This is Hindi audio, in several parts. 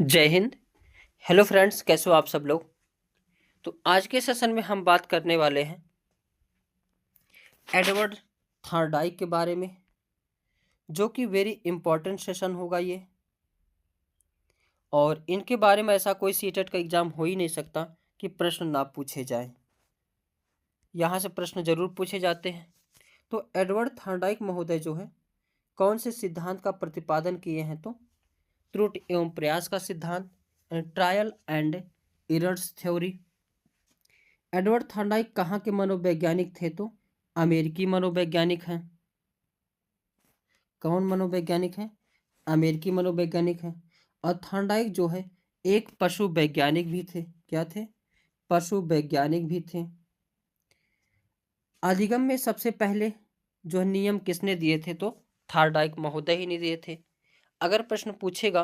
जय हिंद। हेलो फ्रेंड्स, कैसे हो आप सब लोग। तो आज के सेशन में हम बात करने वाले हैं एडवर्ड थॉर्नडाइक के बारे में, जो कि वेरी इंपॉर्टेंट सेशन होगा ये। और इनके बारे में ऐसा कोई सीटेट का एग्जाम हो ही नहीं सकता कि प्रश्न ना पूछे जाए। यहाँ से प्रश्न जरूर पूछे जाते हैं। तो एडवर्ड थॉर्नडाइक महोदय जो है कौन से सिद्धांत का प्रतिपादन किए हैं, तो त्रुटि एवं प्रयास का सिद्धांत, trial and errors theory. Edward Thorndike कहाँ के मनोवैज्ञानिक थे, तो अमेरिकी मनोवैज्ञानिक हैं। कौन मनोवैज्ञानिक हैं? अमेरिकी मनोवैज्ञानिक हैं। और थॉर्नडाइक जो है एक पशु वैज्ञानिक भी थे। क्या थे? पशु वैज्ञानिक भी थे। अधिगम में सबसे पहले जो नियम किसने दिए थे, तो थॉर्नडाइक महोदय ही नहीं दिए थे। अगर प्रश्न पूछेगा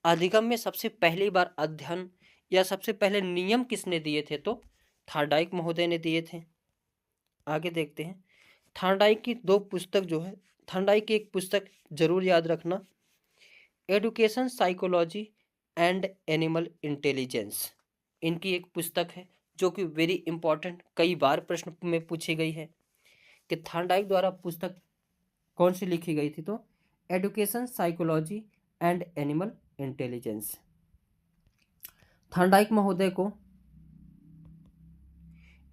अधिगम में सबसे पहली बार अध्ययन या सबसे पहले नियम किसने दिए थे, तो थॉर्नडाइक महोदय ने दिए थे। आगे देखते हैं। थॉर्नडाइक की दो पुस्तक जो है, थॉर्नडाइक की एक पुस्तक जरूर याद रखना, education psychology and animal intelligence. इनकी एक पुस्तक है जो कि वेरी इंपॉर्टेंट, कई बार प्रश्न में पूछी गई है कि थॉर्नडाइक द्वारा पुस्तक कौन सी लिखी गई थी, तो education psychology and animal intelligence. Thorndike महोदय को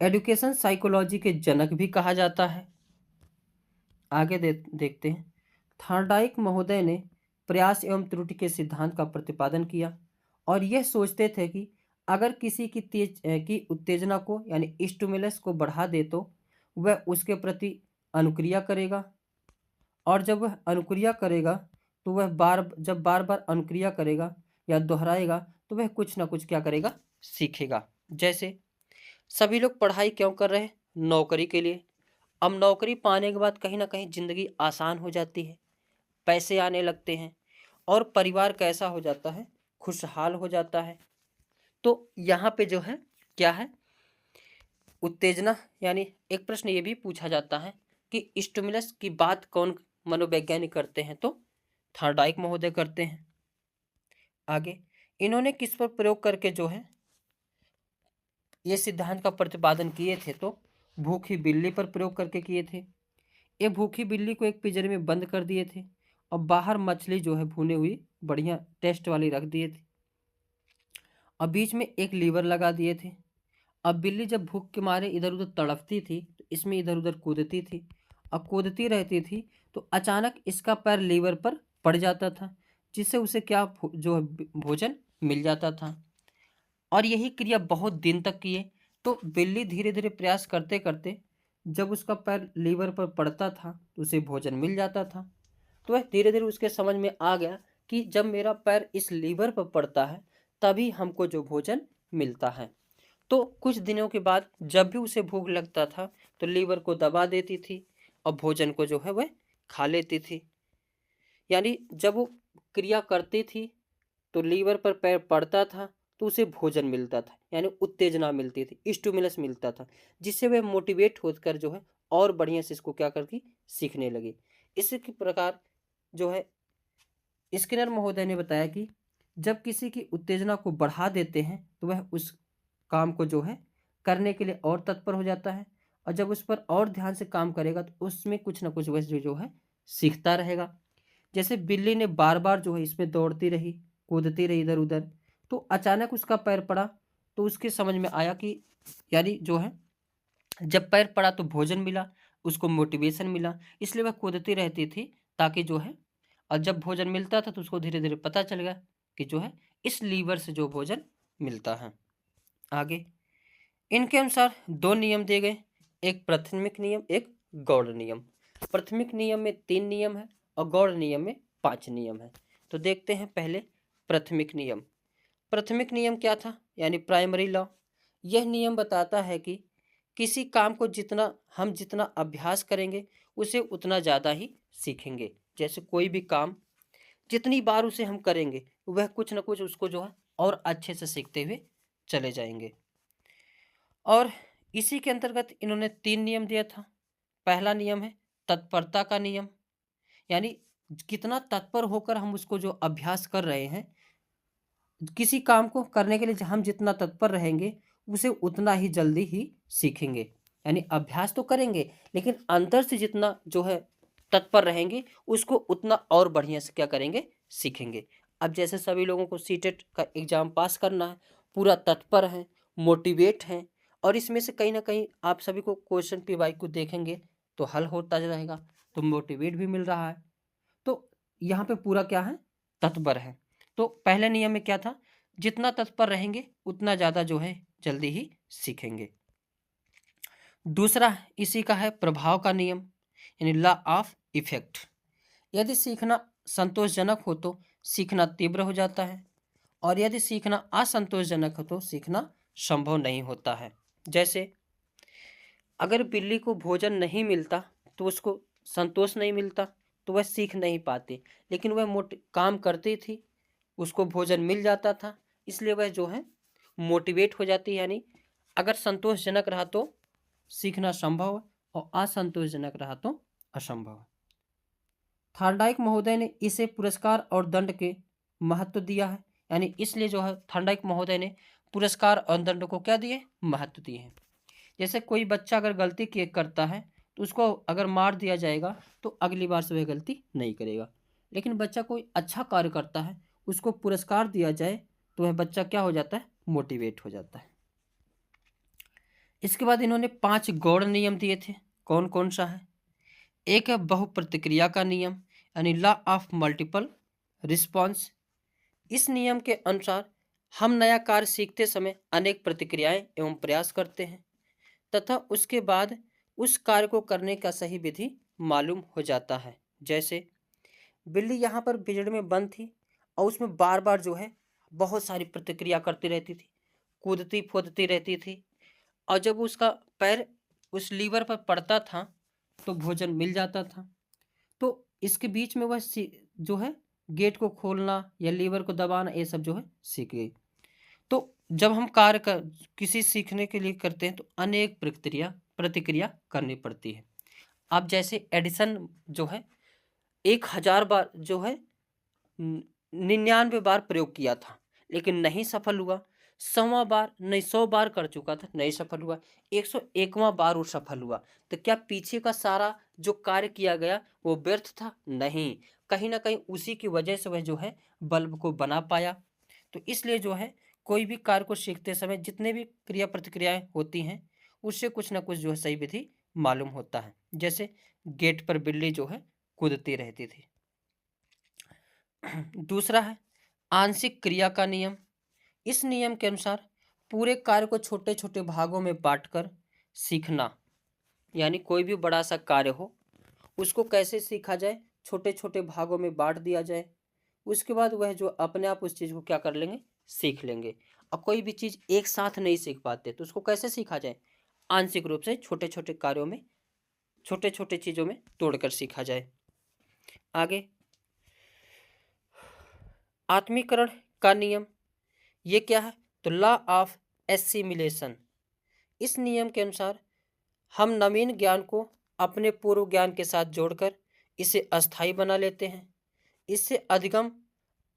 एडुकेशन साइकोलॉजी के जनक भी कहा जाता है। आगे देखते हैं। थॉर्नडाइक महोदय ने प्रयास एवं त्रुटि के सिद्धांत का प्रतिपादन किया और यह सोचते थे कि अगर किसी की उत्तेजना को यानी स्टिमुलस को बढ़ा दे तो वह उसके प्रति अनुक्रिया करेगा, और जब वह अनुक्रिया करेगा तो वह बार बार अनुक्रिया करेगा या दोहराएगा तो वह कुछ ना कुछ क्या करेगा, सीखेगा। जैसे सभी लोग पढ़ाई क्यों कर रहे हैं? नौकरी के लिए। अब नौकरी पाने के बाद कहीं ना कहीं ज़िंदगी आसान हो जाती है, पैसे आने लगते हैं और परिवार कैसा हो जाता है, खुशहाल हो जाता है। तो यहाँ पे जो है क्या है, उत्तेजना। यानी एक प्रश्न ये भी पूछा जाता है कि स्टिमुलस की बात कौन मनोवैज्ञानिक करते हैं, तो थॉर्नडाइक महोदय करते हैं। आगे इन्होंने किस पर प्रयोग करके जो है ये सिद्धांत का प्रतिपादन किए थे, तो भूखी बिल्ली पर प्रयोग करके किए थे। ये भूखी बिल्ली को एक पिंजरे में बंद कर दिए थे और बाहर मछली जो है भुनी हुई बढ़िया टेस्ट वाली रख दिए थे और बीच में एक लीवर लगा दिए थे। अब बिल्ली जब भूख के मारे इधर उधर तड़पती थी तो इसमें इधर उधर कूदती थी और कूदती रहती थी, तो अचानक इसका पैर लीवर पर पड़ जाता था, जिससे उसे क्या जो है भोजन मिल जाता था। और यही क्रिया बहुत दिन तक किए। तो बिल्ली धीरे धीरे प्रयास करते करते जब उसका पैर लीवर पर पड़ता था तो उसे भोजन मिल जाता था। तो वह धीरे धीरे उसके समझ में आ गया कि जब मेरा पैर इस लीवर पर पड़ता है तभी हमको जो भोजन मिलता है। तो कुछ दिनों के बाद जब भी उसे भूख लगता था तो लीवर को दबा देती थी और भोजन को जो है वह खा लेती थी। यानी जब वो क्रिया करती थी तो लीवर पर पैर पड़ता था तो उसे भोजन मिलता था, यानी उत्तेजना मिलती थी, स्टिमुलस मिलता था, जिससे वह मोटिवेट होकर जो है और बढ़िया से इसको क्या करती, सीखने लगी। इसी के प्रकार जो है स्किनर महोदय ने बताया कि जब किसी की उत्तेजना को बढ़ा देते हैं तो वह उस काम को जो है करने के लिए और तत्पर हो जाता है, और जब उस पर और ध्यान से काम करेगा तो उसमें कुछ ना कुछ वह जो है सीखता रहेगा। जैसे बिल्ली ने बार बार जो है इसमें दौड़ती रही, कूदती रही इधर उधर, तो अचानक उसका पैर पड़ा तो उसके समझ में आया कि यानी जो है जब पैर पड़ा तो भोजन मिला, उसको मोटिवेशन मिला, इसलिए वह कूदती रहती थी ताकि जो है, और जब भोजन मिलता था तो उसको धीरे धीरे पता चल गया कि जो है इस लीवर से जो भोजन मिलता है। आगे इनके अनुसार दो नियम दिए गए, एक प्राथमिक नियम, एक गौड़ नियम। प्राथमिक नियम में 3 नियम है और गौड़ नियम में 5 नियम है। तो देखते हैं पहले प्राथमिक नियम। प्राथमिक नियम क्या था, यानी प्राइमरी लॉ। यह नियम बताता है कि किसी काम को जितना अभ्यास करेंगे उसे उतना ज़्यादा ही सीखेंगे। जैसे कोई भी काम जितनी बार उसे हम करेंगे वह कुछ ना कुछ उसको जो है और अच्छे से सीखते हुए चले जाएंगे। और इसी के अंतर्गत इन्होंने 3 नियम दिया था। पहला नियम है तत्परता का नियम, यानी कितना तत्पर होकर हम उसको जो अभ्यास कर रहे हैं, किसी काम को करने के लिए हम जितना तत्पर रहेंगे उसे उतना ही जल्दी ही सीखेंगे। यानी अभ्यास तो करेंगे लेकिन अंदर से जितना जो है तत्पर रहेंगे उसको उतना और बढ़िया से क्या करेंगे, सीखेंगे। अब जैसे सभी लोगों को सीटेट का एग्जाम पास करना है, पूरा तत्पर है, मोटिवेट हैं, और इसमें से कहीं ना कहीं आप सभी को क्वेश्चन पीवाई को देखेंगे तो हल होता रहेगा, तो मोटिवेट भी मिल रहा है। तो यहाँ पे पूरा क्या है, तत्पर है। तो पहले नियम में क्या था, जितना तत्पर रहेंगे उतना ज़्यादा जो है जल्दी ही सीखेंगे। दूसरा इसी का है प्रभाव का नियम, यानी लॉ ऑफ इफेक्ट। यदि सीखना संतोषजनक हो तो सीखना तीव्र हो जाता है, और यदि सीखना असंतोषजनक हो तो सीखना संभव नहीं होता है। जैसे अगर बिल्ली को भोजन नहीं मिलता तो उसको संतोष नहीं मिलता, तो वह सीख नहीं पाती, लेकिन वह काम करती थी, उसको भोजन मिल जाता था, इसलिए वह जो है मोटिवेट हो जाती है। यानी अगर संतोषजनक रहा तो सीखना संभव है और असंतोषजनक रहा तो असंभव है। थॉर्नडाइक महोदय ने इसे पुरस्कार और दंड के महत्व दिया है, यानी इसलिए जो है थॉर्नडाइक महोदय ने पुरस्कार और दंड को क्या दिए, महत्व दिए हैं। जैसे कोई बच्चा अगर गलती करता है तो उसको अगर मार दिया जाएगा तो अगली बार से वह गलती नहीं करेगा, लेकिन बच्चा कोई अच्छा कार्य करता है उसको पुरस्कार दिया जाए तो वह बच्चा क्या हो जाता है, मोटिवेट हो जाता है। इसके बाद इन्होंने 5 गौड़ नियम दिए थे। कौन कौन सा है, एक है बहुप्रतिक्रिया का नियम, यानी लॉ ऑफ मल्टीपल रिस्पॉन्स। इस नियम के अनुसार हम नया कार्य सीखते समय अनेक प्रतिक्रियाएं एवं प्रयास करते हैं तथा उसके बाद उस कार्य को करने का सही विधि मालूम हो जाता है। जैसे बिल्ली यहाँ पर बिजड़ में बंद थी और उसमें बार बार जो है बहुत सारी प्रतिक्रिया करती रहती थी, कूदती फूदती रहती थी, और जब उसका पैर उस लीवर पर पड़ता था तो भोजन मिल जाता था। तो इसके बीच में वह जो है गेट को खोलना या लीवर को दबाना ये सब जो है सीख गई। तो जब हम कार्य कर किसी सीखने के लिए करते हैं तो अनेक प्रतिक्रिया करनी पड़ती है। अब जैसे एडिसन जो है 1000 बार जो है 99 बार प्रयोग किया था लेकिन नहीं सफल हुआ, 100वां बार नहीं 100 बार कर चुका था नहीं सफल हुआ, 101वां बार वो सफल हुआ। तो क्या पीछे का सारा जो कार्य किया गया वो व्यर्थ था? नहीं, कहीं ना कहीं उसी की वजह से वह जो है बल्ब को बना पाया। तो इसलिए जो है कोई भी कार्य को सीखते समय जितने भी क्रिया प्रतिक्रियाएं होती हैं उससे कुछ ना कुछ जो है सही विधि मालूम होता है। जैसे गेट पर बिल्ली जो है कूदती रहती थी। दूसरा है आंशिक क्रिया का नियम। इस नियम के अनुसार पूरे कार्य को छोटे छोटे भागों में बांटकर सीखना, यानी कोई भी बड़ा सा कार्य हो उसको कैसे सीखा जाए, छोटे छोटे भागों में बांट दिया जाए, उसके बाद वह जो अपने आप उस चीज़ को क्या कर लेंगे, सीख लेंगे। और कोई भी चीज़ एक साथ नहीं सीख पाते तो उसको कैसे सीखा जाए, आंशिक रूप से छोटे छोटे कार्यों में छोटे छोटे चीज़ों में तोड़कर सीखा जाए। आगे आत्मीकरण का नियम, ये क्या है, तो लॉ ऑफ एसिमिलेशन। इस नियम के अनुसार हम नवीन ज्ञान को अपने पूर्व ज्ञान के साथ जोड़कर इसे अस्थायी बना लेते हैं। इससे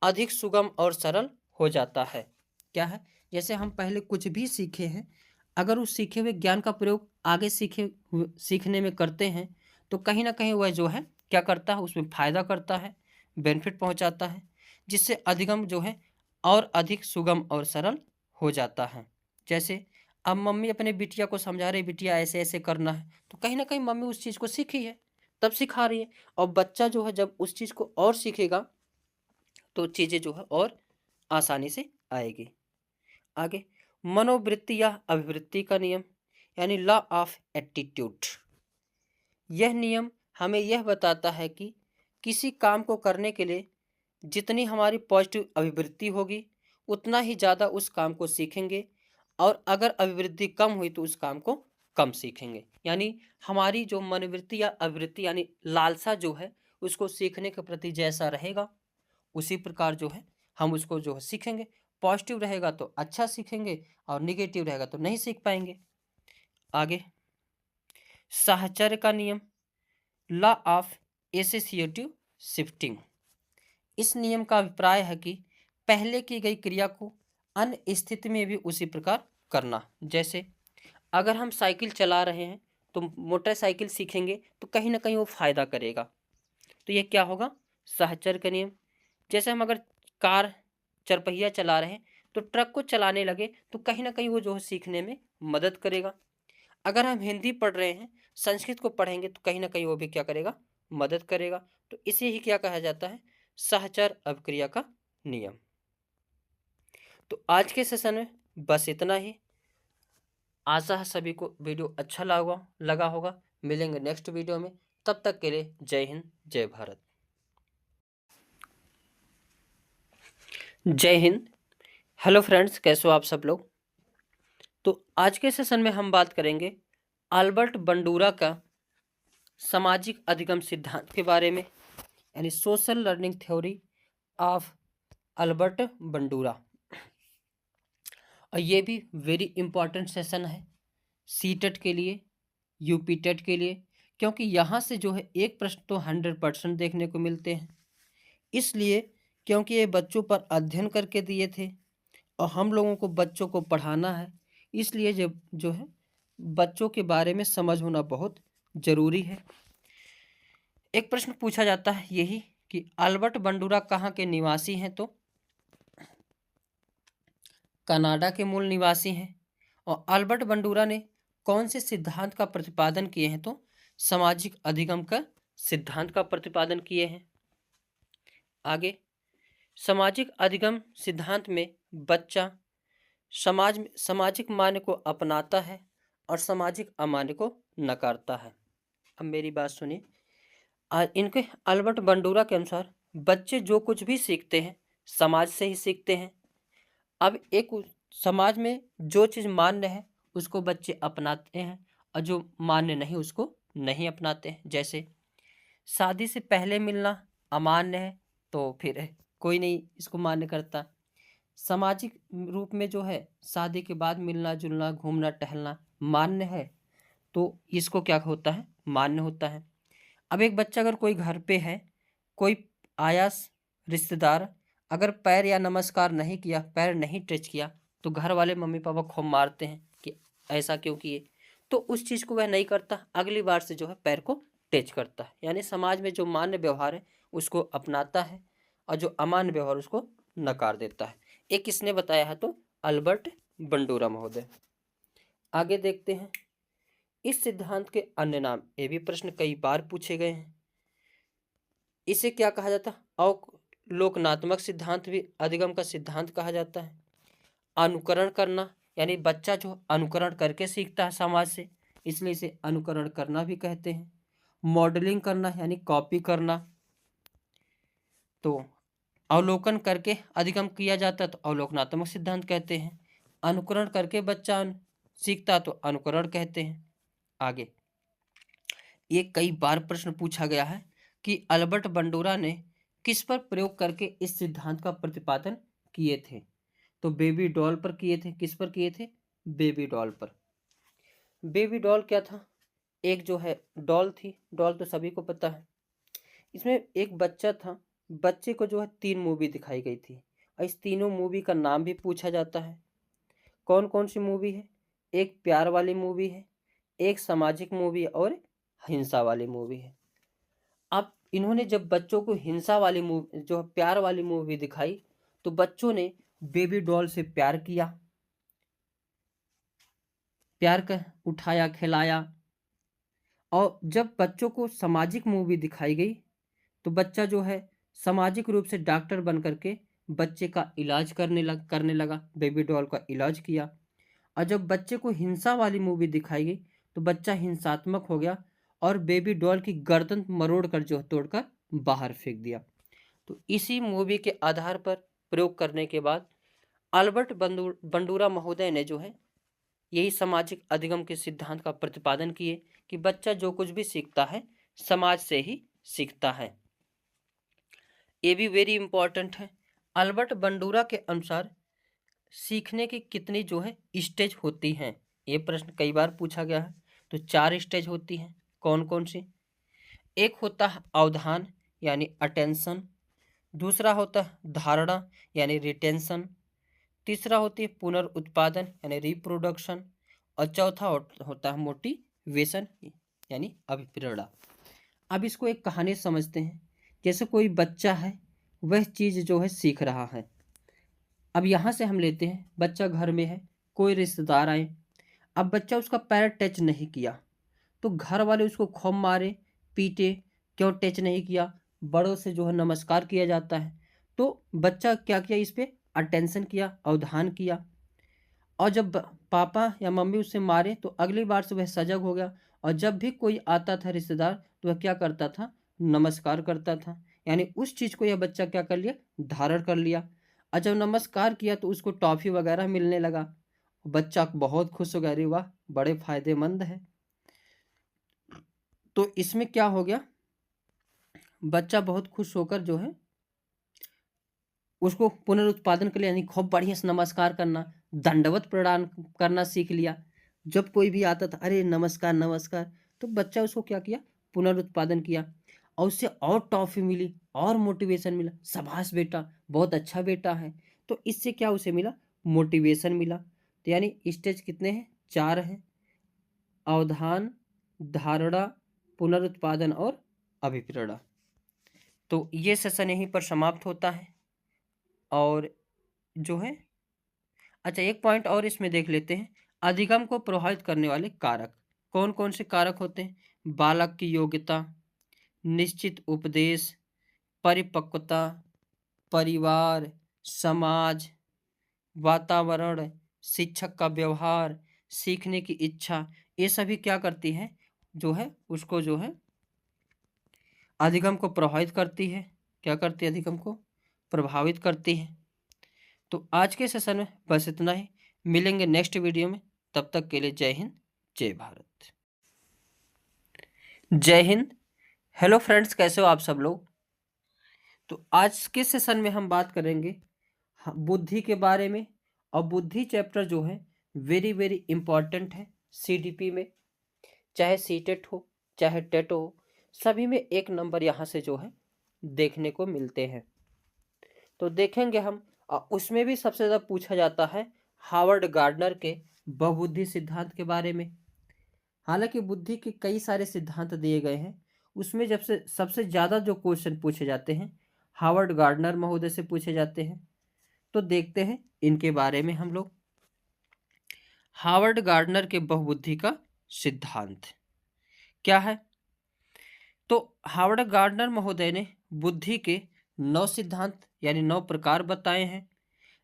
अधिक सुगम और सरल हो जाता है। क्या है, जैसे हम पहले कुछ भी सीखे हैं, अगर उस सीखे हुए ज्ञान का प्रयोग आगे सीखने में करते हैं तो कहीं ना कहीं वह जो है क्या करता है, उसमें फायदा करता है, बेनिफिट पहुंचाता है, जिससे अधिगम जो है और अधिक सुगम और सरल हो जाता है। जैसे अब मम्मी अपने बिटिया को समझा रही, बिटिया ऐसे ऐसे करना है, तो कहीं ना कहीं मम्मी उस चीज़ को सीखी है तब सिखा रही है, और बच्चा जो है जब उस चीज़ को और सीखेगा तो चीज़ें जो है और आसानी से आएगी। आगे मनोवृत्ति या अभिवृत्ति का नियम, यानी लॉ ऑफ एटीट्यूड। यह नियम हमें यह बताता है कि किसी काम को करने के लिए जितनी हमारी पॉजिटिव अभिवृत्ति होगी उतना ही ज़्यादा उस काम को सीखेंगे, और अगर अभिवृद्धि कम हुई तो उस काम को कम सीखेंगे। यानी हमारी जो मनोवृत्ति या अभिवृत्ति यानी लालसा जो है उसको सीखने के प्रति जैसा रहेगा उसी प्रकार जो है हम उसको जो है सीखेंगे। पॉजिटिव रहेगा तो अच्छा सीखेंगे और निगेटिव रहेगा तो नहीं सीख पाएंगे। आगे साहचर्य का नियम, लॉ ऑफ एसोसिएटिव शिफ्टिंग। इस नियम का अभिप्राय है कि पहले की गई क्रिया को अन्य स्थिति में भी उसी प्रकार करना। जैसे अगर हम साइकिल चला रहे हैं तो मोटरसाइकिल सीखेंगे तो कहीं ना कहीं वो फायदा करेगा, तो ये क्या होगा, सहचर का नियम। जैसे हम अगर कार चरपहिया चला रहे हैं तो ट्रक को चलाने लगे तो कहीं ना कहीं वो जो है सीखने में मदद करेगा। अगर हम हिंदी पढ़ रहे हैं संस्कृत को पढ़ेंगे तो कहीं ना कहीं वो भी क्या करेगा, मदद करेगा। तो इसे ही क्या कहा जाता है, सहचर अभिक्रिया का नियम। तो आज के सेशन में बस इतना ही। आशा है सभी को वीडियो अच्छा लगा होगा। मिलेंगे नेक्स्ट वीडियो में, तब तक के लिए जय हिंद जय भारत। जय हिंद। हेलो फ्रेंड्स, कैसे हो आप सब लोग। तो आज के सेशन में हम बात करेंगे अल्बर्ट बंडूरा का सामाजिक अधिगम सिद्धांत के बारे में, यानी social learning theory of Albert Bandura. और ये भी वेरी इंपॉर्टेंट सेशन है सीटेट के लिए, यूपी टेट के लिए, क्योंकि यहाँ से जो है एक प्रश्न तो 100% देखने को मिलते हैं। इसलिए क्योंकि ये बच्चों पर अध्ययन करके दिए थे और हम लोगों को बच्चों को पढ़ाना है, इसलिए जो है बच्चों के बारे में समझ होना बहुत ज़रूरी है। एक प्रश्न पूछा जाता है यही कि अल्बर्ट बंडूरा कहाँ के निवासी हैं, तो कनाडा के मूल निवासी हैं। और अल्बर्ट बंडूरा ने कौन से सिद्धांत का प्रतिपादन किए हैं, तो सामाजिक अधिगम का सिद्धांत का प्रतिपादन किए हैं। आगे, सामाजिक अधिगम सिद्धांत में बच्चा समाज में सामाजिक मान्य को अपनाता है और सामाजिक अमान्य को नकारता है। अब मेरी बात सुनिए, इनके अल्बर्ट बंडूरा के अनुसार बच्चे जो कुछ भी सीखते हैं समाज से ही सीखते हैं। अब एक समाज में जो चीज़ मान्य है उसको बच्चे अपनाते हैं और जो मान्य नहीं उसको नहीं अपनाते हैं। जैसे शादी से पहले मिलना अमान्य है तो फिर कोई नहीं इसको मान्य करता। सामाजिक रूप में जो है शादी के बाद मिलना जुलना घूमना टहलना मान्य है तो इसको क्या होता है, मान्य होता है। अब एक बच्चा अगर कोई घर पे है, कोई आया रिश्तेदार, अगर पैर या नमस्कार नहीं किया, पैर नहीं टच किया, तो घर वाले मम्मी पापा खूब मारते हैं कि ऐसा क्यों किए, तो उस चीज़ को वह नहीं करता, अगली बार से जो है पैर को टच करता है। यानी समाज में जो मान्य व्यवहार है उसको अपनाता है और जो अमान्य व्यवहार उसको नकार देता है। एक किसने बताया है, तो अल्बर्ट बंडूरा महोदय। आगे देखते हैं इस सिद्धांत के अन्य नाम, ये भी प्रश्न कई बार पूछे गए हैं। इसे क्या कहा जाता है, अवलोकनात्मक सिद्धांत भी अधिगम का सिद्धांत कहा जाता है। अनुकरण करना, यानी बच्चा जो अनुकरण करके सीखता है समाज से, इसलिए इसे अनुकरण करना भी कहते हैं। मॉडलिंग करना यानी कॉपी करना, तो अवलोकन करके अधिगम किया जाता है तो अवलोकनात्मक सिद्धांत कहते हैं। अनुकरण करके बच्चा सीखता तो अनुकरण कहते हैं। आगे, ये कई बार प्रश्न पूछा गया है कि अल्बर्ट बंडूरा ने किस पर प्रयोग करके इस सिद्धांत का प्रतिपादन किए थे, तो बेबी डॉल पर किए थे। किस पर किए थे, बेबी डॉल पर। बेबी डॉल क्या था, एक जो है डॉल थी, डॉल तो सभी को पता है। इसमें एक बच्चा था, बच्चे को जो है 3 मूवी दिखाई गई थी और इस तीनों मूवी का नाम भी पूछा जाता है। कौन कौन सी मूवी है, एक प्यार वाली मूवी है, एक सामाजिक मूवी है और हिंसा वाली मूवी है। अब इन्होंने जब बच्चों को हिंसा वाली मूवी जो प्यार वाली मूवी दिखाई तो बच्चों ने बेबी डॉल से प्यार किया, प्यार कर उठाया खिलाया। और जब बच्चों को सामाजिक मूवी दिखाई गई तो बच्चा जो है सामाजिक रूप से डॉक्टर बन करके बच्चे का इलाज करने लगा, बेबी डॉल का इलाज किया। और जब बच्चे को हिंसा वाली मूवी दिखाई गई तो बच्चा हिंसात्मक हो गया और बेबी डॉल की गर्दन मरोड़ कर जो तोड़कर बाहर फेंक दिया। तो इसी मूवी के आधार पर प्रयोग करने के बाद अल्बर्ट बंडूरा महोदय ने जो है यही सामाजिक अधिगम के सिद्धांत का प्रतिपादन किए कि बच्चा जो कुछ भी सीखता है समाज से ही सीखता है। ये भी वेरी इंपॉर्टेंट है। अल्बर्ट बंडूरा के अनुसार सीखने की कितनी जो है स्टेज होती हैं, ये प्रश्न कई बार पूछा गया है। तो 4 स्टेज होती हैं। कौन कौन सी, एक होता है अवधान यानी अटेंशन, दूसरा होता है धारणा यानी रिटेंशन, तीसरा होती है पुनर्उत्पादन यानी रिप्रोडक्शन, और चौथा होता है मोटिवेशन यानी अभिप्रेरणा। अब इसको एक कहानी समझते हैं। जैसे कोई बच्चा है, वह चीज़ जो है सीख रहा है। अब यहाँ से हम लेते हैं, बच्चा घर में है, कोई रिश्तेदार आए, अब बच्चा उसका पैर टच नहीं किया, तो घर वाले उसको खूब मारे, पीटे, क्यों टच नहीं किया, बड़ों से जो है नमस्कार किया जाता है। तो बच्चा क्या किया, इस पे अटेंशन किया, अवधान किया, और जब पापा या मम्मी उसे मारे तो अगली बार से वह सजग हो गया, और जब भी कोई आता था रिश्तेदार तो वह क्या करता था, नमस्कार करता था। यानी उस चीज़ को यह बच्चा क्या कर लिया, धारण कर लिया। और जब नमस्कार किया तो उसको टॉफ़ी वगैरह मिलने लगा। बच्चा बहुत खुश हो गया, अरे वाह, बड़े फायदेमंद है। तो इसमें क्या हो गया, बच्चा बहुत खुश होकर जो है उसको पुनरुत्पादन के लिए यानी खूब बढ़िया से नमस्कार करना, दंडवत प्रणाम करना सीख लिया। जब कोई भी आता था, अरे नमस्कार नमस्कार, तो बच्चा उसको क्या किया, पुनरुत्पादन किया, और उससे और टॉफी मिली, और मोटिवेशन मिला, शाबाश बेटा, बहुत अच्छा बेटा है। तो इससे क्या उसे मिला, मोटिवेशन मिला। तो यानी स्टेज कितने हैं, 4 हैं, अवधान, धारणा, पुनरुत्पादन और अभिप्रेरणा। तो ये सेशन यहीं पर समाप्त होता है। और जो है, अच्छा एक पॉइंट और इसमें देख लेते हैं, अधिगम को प्रभावित करने वाले कारक कौन कौन से कारक होते हैं। बालक की योग्यता, निश्चित उपदेश, परिपक्वता, परिवार, समाज, वातावरण, शिक्षक का व्यवहार, सीखने की इच्छा, ये सभी क्या करती हैं, जो है उसको जो है अधिगम को प्रभावित करती है। क्या करती है, अधिगम को प्रभावित करती है। तो आज के सेशन में बस इतना ही, मिलेंगे नेक्स्ट वीडियो में, तब तक के लिए जय हिंद, जय भारत। जय हिंद। हेलो फ्रेंड्स, कैसे हो आप सब लोग। तो आज के सेशन में हम बात करेंगे बुद्धि के बारे में, और बुद्धि चैप्टर जो है वेरी वेरी इंपॉर्टेंट है सीडीपी में, चाहे सीटेट हो चाहे टेट हो, सभी में 1 नंबर यहाँ से जो है देखने को मिलते हैं। तो देखेंगे हम, उसमें भी सबसे ज़्यादा पूछा जाता है हावर्ड गार्डनर के बहुबुद्धि सिद्धांत के बारे में। हालांकि बुद्धि के कई सारे सिद्धांत दिए गए हैं, उसमें जब से सबसे ज़्यादा जो क्वेश्चन पूछे जाते हैं हावर्ड गार्डनर महोदय से पूछे जाते हैं। तो देखते हैं इनके बारे में हम लोग। हावर्ड गार्डनर के बहुबुद्धि का सिद्धांत क्या है। तो हावर्ड गार्डनर महोदय ने बुद्धि के 9 सिद्धांत यानी 9 प्रकार बताए हैं,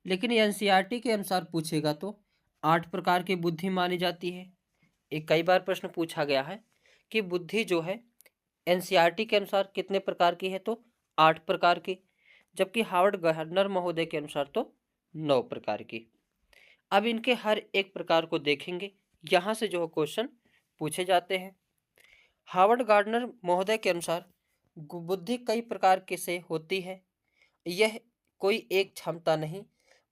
लेकिन एनसीईआरटी के अनुसार पूछेगा तो 8 प्रकार की बुद्धि मानी जाती है। एक कई बार प्रश्न पूछा गया है कि बुद्धि जो है एनसीईआरटी के अनुसार कितने प्रकार की है, तो 8 प्रकार की, जबकि हावर्ड गार्डनर महोदय के अनुसार तो 9 प्रकार की। अब इनके हर एक प्रकार को देखेंगे, यहाँ से जो क्वेश्चन पूछे जाते हैं। हावर्ड गार्डनर महोदय के अनुसार बुद्धि कई प्रकार के से होती है। यह कोई एक क्षमता नहीं,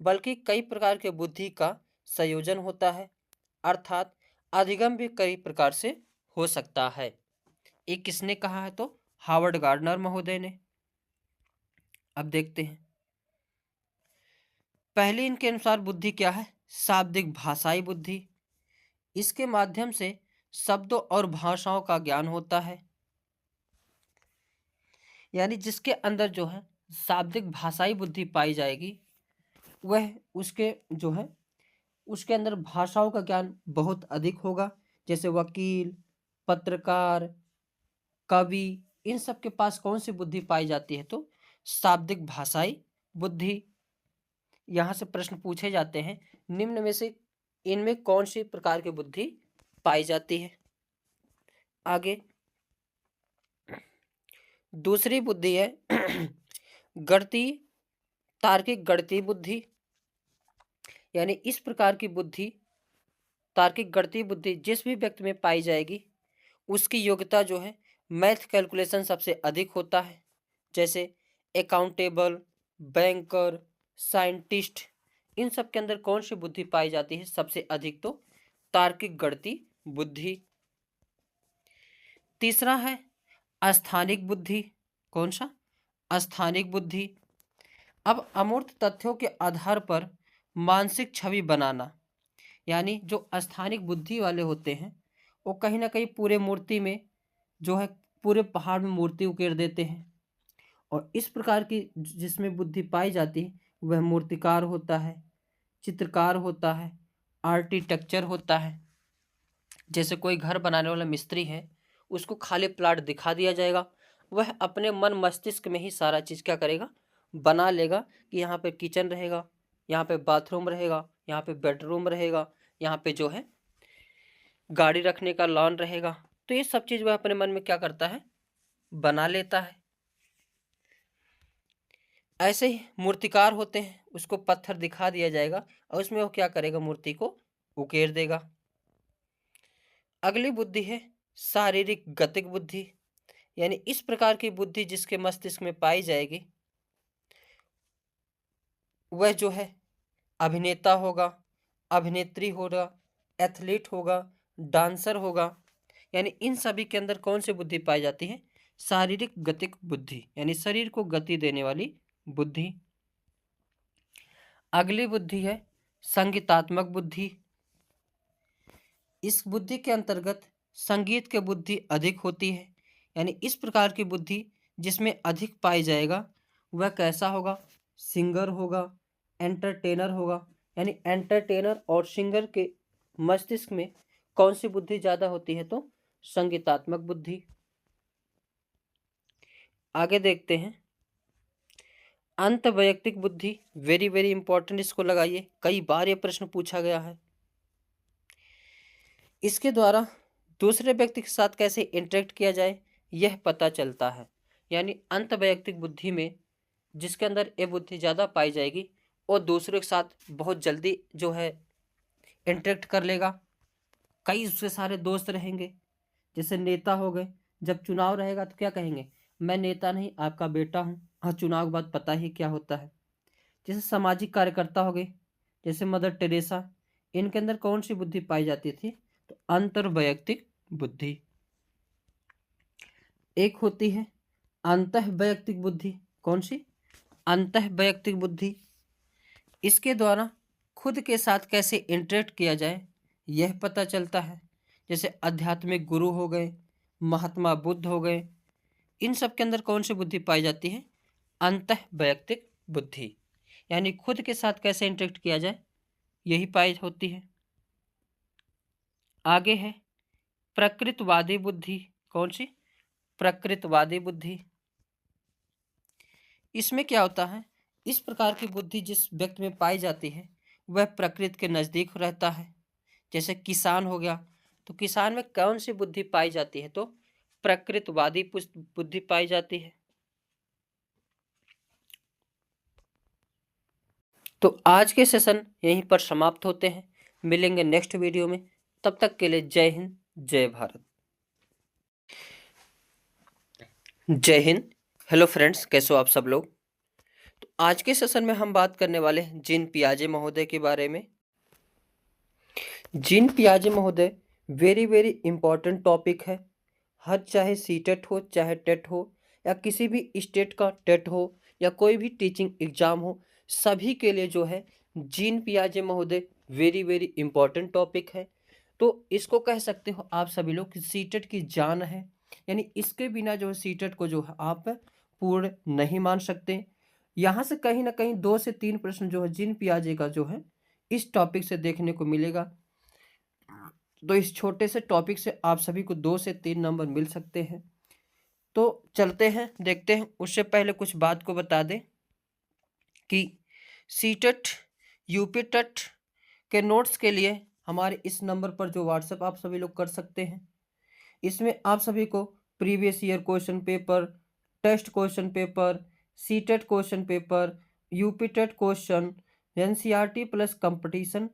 बल्कि कई प्रकार के बुद्धि का संयोजन होता है, अर्थात अधिगम भी कई प्रकार से हो सकता है। ये किसने कहा है, तो हावर्ड गार्डनर महोदय ने। अब देखते हैं, पहले इनके अनुसार बुद्धि क्या है, शाब्दिक भाषाई बुद्धि। इसके माध्यम से शब्दों और भाषाओं का ज्ञान होता है, यानी जिसके अंदर जो है शाब्दिक भाषाई बुद्धि पाई जाएगी, वह उसके जो है उसके अंदर भाषाओं का ज्ञान बहुत अधिक होगा। जैसे वकील, पत्रकार, कवि, इन सब के पास कौन सी बुद्धि पाई जाती है, तो शाब्दिक भाषाई बुद्धि। यहाँ से प्रश्न पूछे जाते हैं, निम्न में से इनमें कौन सी प्रकार की बुद्धि पाई जाती है। आगे दूसरी बुद्धि है गणितीय तार्किक गणितीय बुद्धि, यानी इस प्रकार की बुद्धि, तार्किक गणितीय बुद्धि जिस भी व्यक्ति में पाई जाएगी, उसकी योग्यता जो है मैथ कैलकुलेशन सबसे अधिक होता है। जैसे अकाउंटेबल, बैंकर, साइंटिस्ट, इन सब के अंदर कौन सी बुद्धि पाई जाती है सबसे अधिक, तो तार्किक गणितीय बुद्धि। तीसरा है अस्थानिक बुद्धि। कौन सा, अस्थानिक बुद्धि, अब अमूर्त तथ्यों के आधार पर मानसिक छवि बनाना, यानी जो स्थानिक बुद्धि वाले होते हैं वो कहीं ना कहीं पूरे मूर्ति में जो है पूरे पहाड़ में मूर्ति उकेर देते हैं। और इस प्रकार की जिसमें बुद्धि पाई जाती है वह मूर्तिकार होता है, चित्रकार होता है, आर्किटेक्चर होता है। जैसे कोई घर बनाने वाला मिस्त्री है, उसको खाली प्लाट दिखा दिया जाएगा, वह अपने मन मस्तिष्क में ही सारा चीज़ क्या करेगा, बना लेगा कि यहाँ पे किचन रहेगा, यहाँ पे बाथरूम रहेगा, यहाँ पे बेडरूम रहेगा, यहाँ पे जो है गाड़ी रखने का लॉन रहेगा। तो ये सब चीज़ वह अपने मन में क्या करता है, बना लेता है। ऐसे ही मूर्तिकार होते हैं, उसको पत्थर दिखा दिया जाएगा और उसमें वो क्या करेगा, मूर्ति को उकेर देगा। अगली बुद्धि है शारीरिक गतिक बुद्धि, यानी इस प्रकार की बुद्धि जिसके मस्तिष्क में पाई जाएगी वह जो है अभिनेता होगा, अभिनेत्री होगा, एथलीट होगा, डांसर होगा। यानी इन सभी के अंदर कौन सी बुद्धि पाई जाती है, शारीरिक गतिक बुद्धि, यानी शरीर को गति देने वाली बुद्धि। अगली बुद्धि है संगीतात्मक बुद्धि। इस बुद्धि के अंतर्गत संगीत की बुद्धि अधिक होती है, यानी इस प्रकार की बुद्धि जिसमें अधिक पाई जाएगा वह कैसा होगा, सिंगर होगा, एंटरटेनर होगा। यानी एंटरटेनर और सिंगर के मस्तिष्क में कौन सी बुद्धि ज़्यादा होती है, तो संगीतात्मक बुद्धि। आगे देखते हैं अंत वैयक्तिक बुद्धि, वेरी वेरी इंपॉर्टेंट, इसको लगाइए, कई बार ये प्रश्न पूछा गया है। इसके द्वारा दूसरे व्यक्ति के साथ कैसे इंटरेक्ट किया जाए यह पता चलता है। यानी अंत वैयक्तिक बुद्धि में जिसके अंदर ये बुद्धि ज़्यादा पाई जाएगी और दूसरे के साथ बहुत जल्दी जो है इंटरेक्ट कर लेगा। कई उसके सारे दोस्त रहेंगे, जैसे नेता हो गए, जब चुनाव रहेगा तो क्या कहेंगे, मैं नेता नहीं आपका बेटा हूँ। हाँ, चुनाव के बाद पता ही क्या होता है। जैसे सामाजिक कार्यकर्ता हो गए, जैसे मदर टेरेसा, इनके अंदर कौन सी बुद्धि पाई जाती थी, तो अंतर वैयक्तिक बुद्धि। एक होती है अंतः वैयक्तिक बुद्धि, कौन सी, अंतः वैयक्तिक बुद्धि। इसके द्वारा खुद के साथ कैसे इंटरेक्ट किया जाए यह पता चलता है। जैसे आध्यात्मिक गुरु हो गए, महात्मा बुद्ध हो गए, इन सब के अंदर कौन सी बुद्धि पाई जाती है, अंतः वैयक्तिक बुद्धि। यानी खुद के साथ कैसे इंटरेक्ट किया जाए यही पाई होती है। आगे है प्रकृतवादी बुद्धि, कौन सी, प्रकृतवादी बुद्धि। इसमें क्या होता है, इस प्रकार की बुद्धि जिस व्यक्ति में पाई जाती है वह प्रकृति के नज़दीक रहता है। जैसे किसान हो गया, तो किसान में कौन सी बुद्धि पाई जाती है, तो प्रकृतवादी बुद्धि पाई जाती है। तो आज के सेशन यहीं पर समाप्त होते हैं, मिलेंगे नेक्स्ट वीडियो में। तब तक के लिए जय हिंद, जय भारत। जय हिंद। हेलो फ्रेंड्स, कैसे हो आप सब लोग। तो आज के सेशन में हम बात करने वाले हैं जीन पियाजे महोदय के बारे में। जीन पियाजे महोदय वेरी वेरी इंपॉर्टेंट टॉपिक है। हर चाहे सीटेट हो, चाहे टेट हो, या किसी भी स्टेट का टेट हो, या कोई भी टीचिंग एग्जाम हो, सभी के लिए जो है जीन पियाजे महोदय वेरी वेरी इंपॉर्टेंट टॉपिक है। तो इसको कह सकते हो आप सभी लोग कि सीटेट की जान है। यानी इसके बिना जो है सीटेट को जो है आप पूर्ण नहीं मान सकते। यहाँ से कहीं ना कहीं 2 से 3 प्रश्न जो है जीन पियाजे का जो है इस टॉपिक से देखने को मिलेगा। तो इस छोटे से टॉपिक से आप सभी को 2 से 3 नंबर मिल सकते हैं। तो चलते हैं, देखते हैं। उससे पहले कुछ बात को बता दें कि सीटेट, यूपी टेट के नोट्स के लिए हमारे इस नंबर पर जो व्हाट्सएप आप सभी लोग कर सकते हैं। इसमें आप सभी को previous year question paper, test question paper, CTET question paper, UP TET question, NCERT plus competition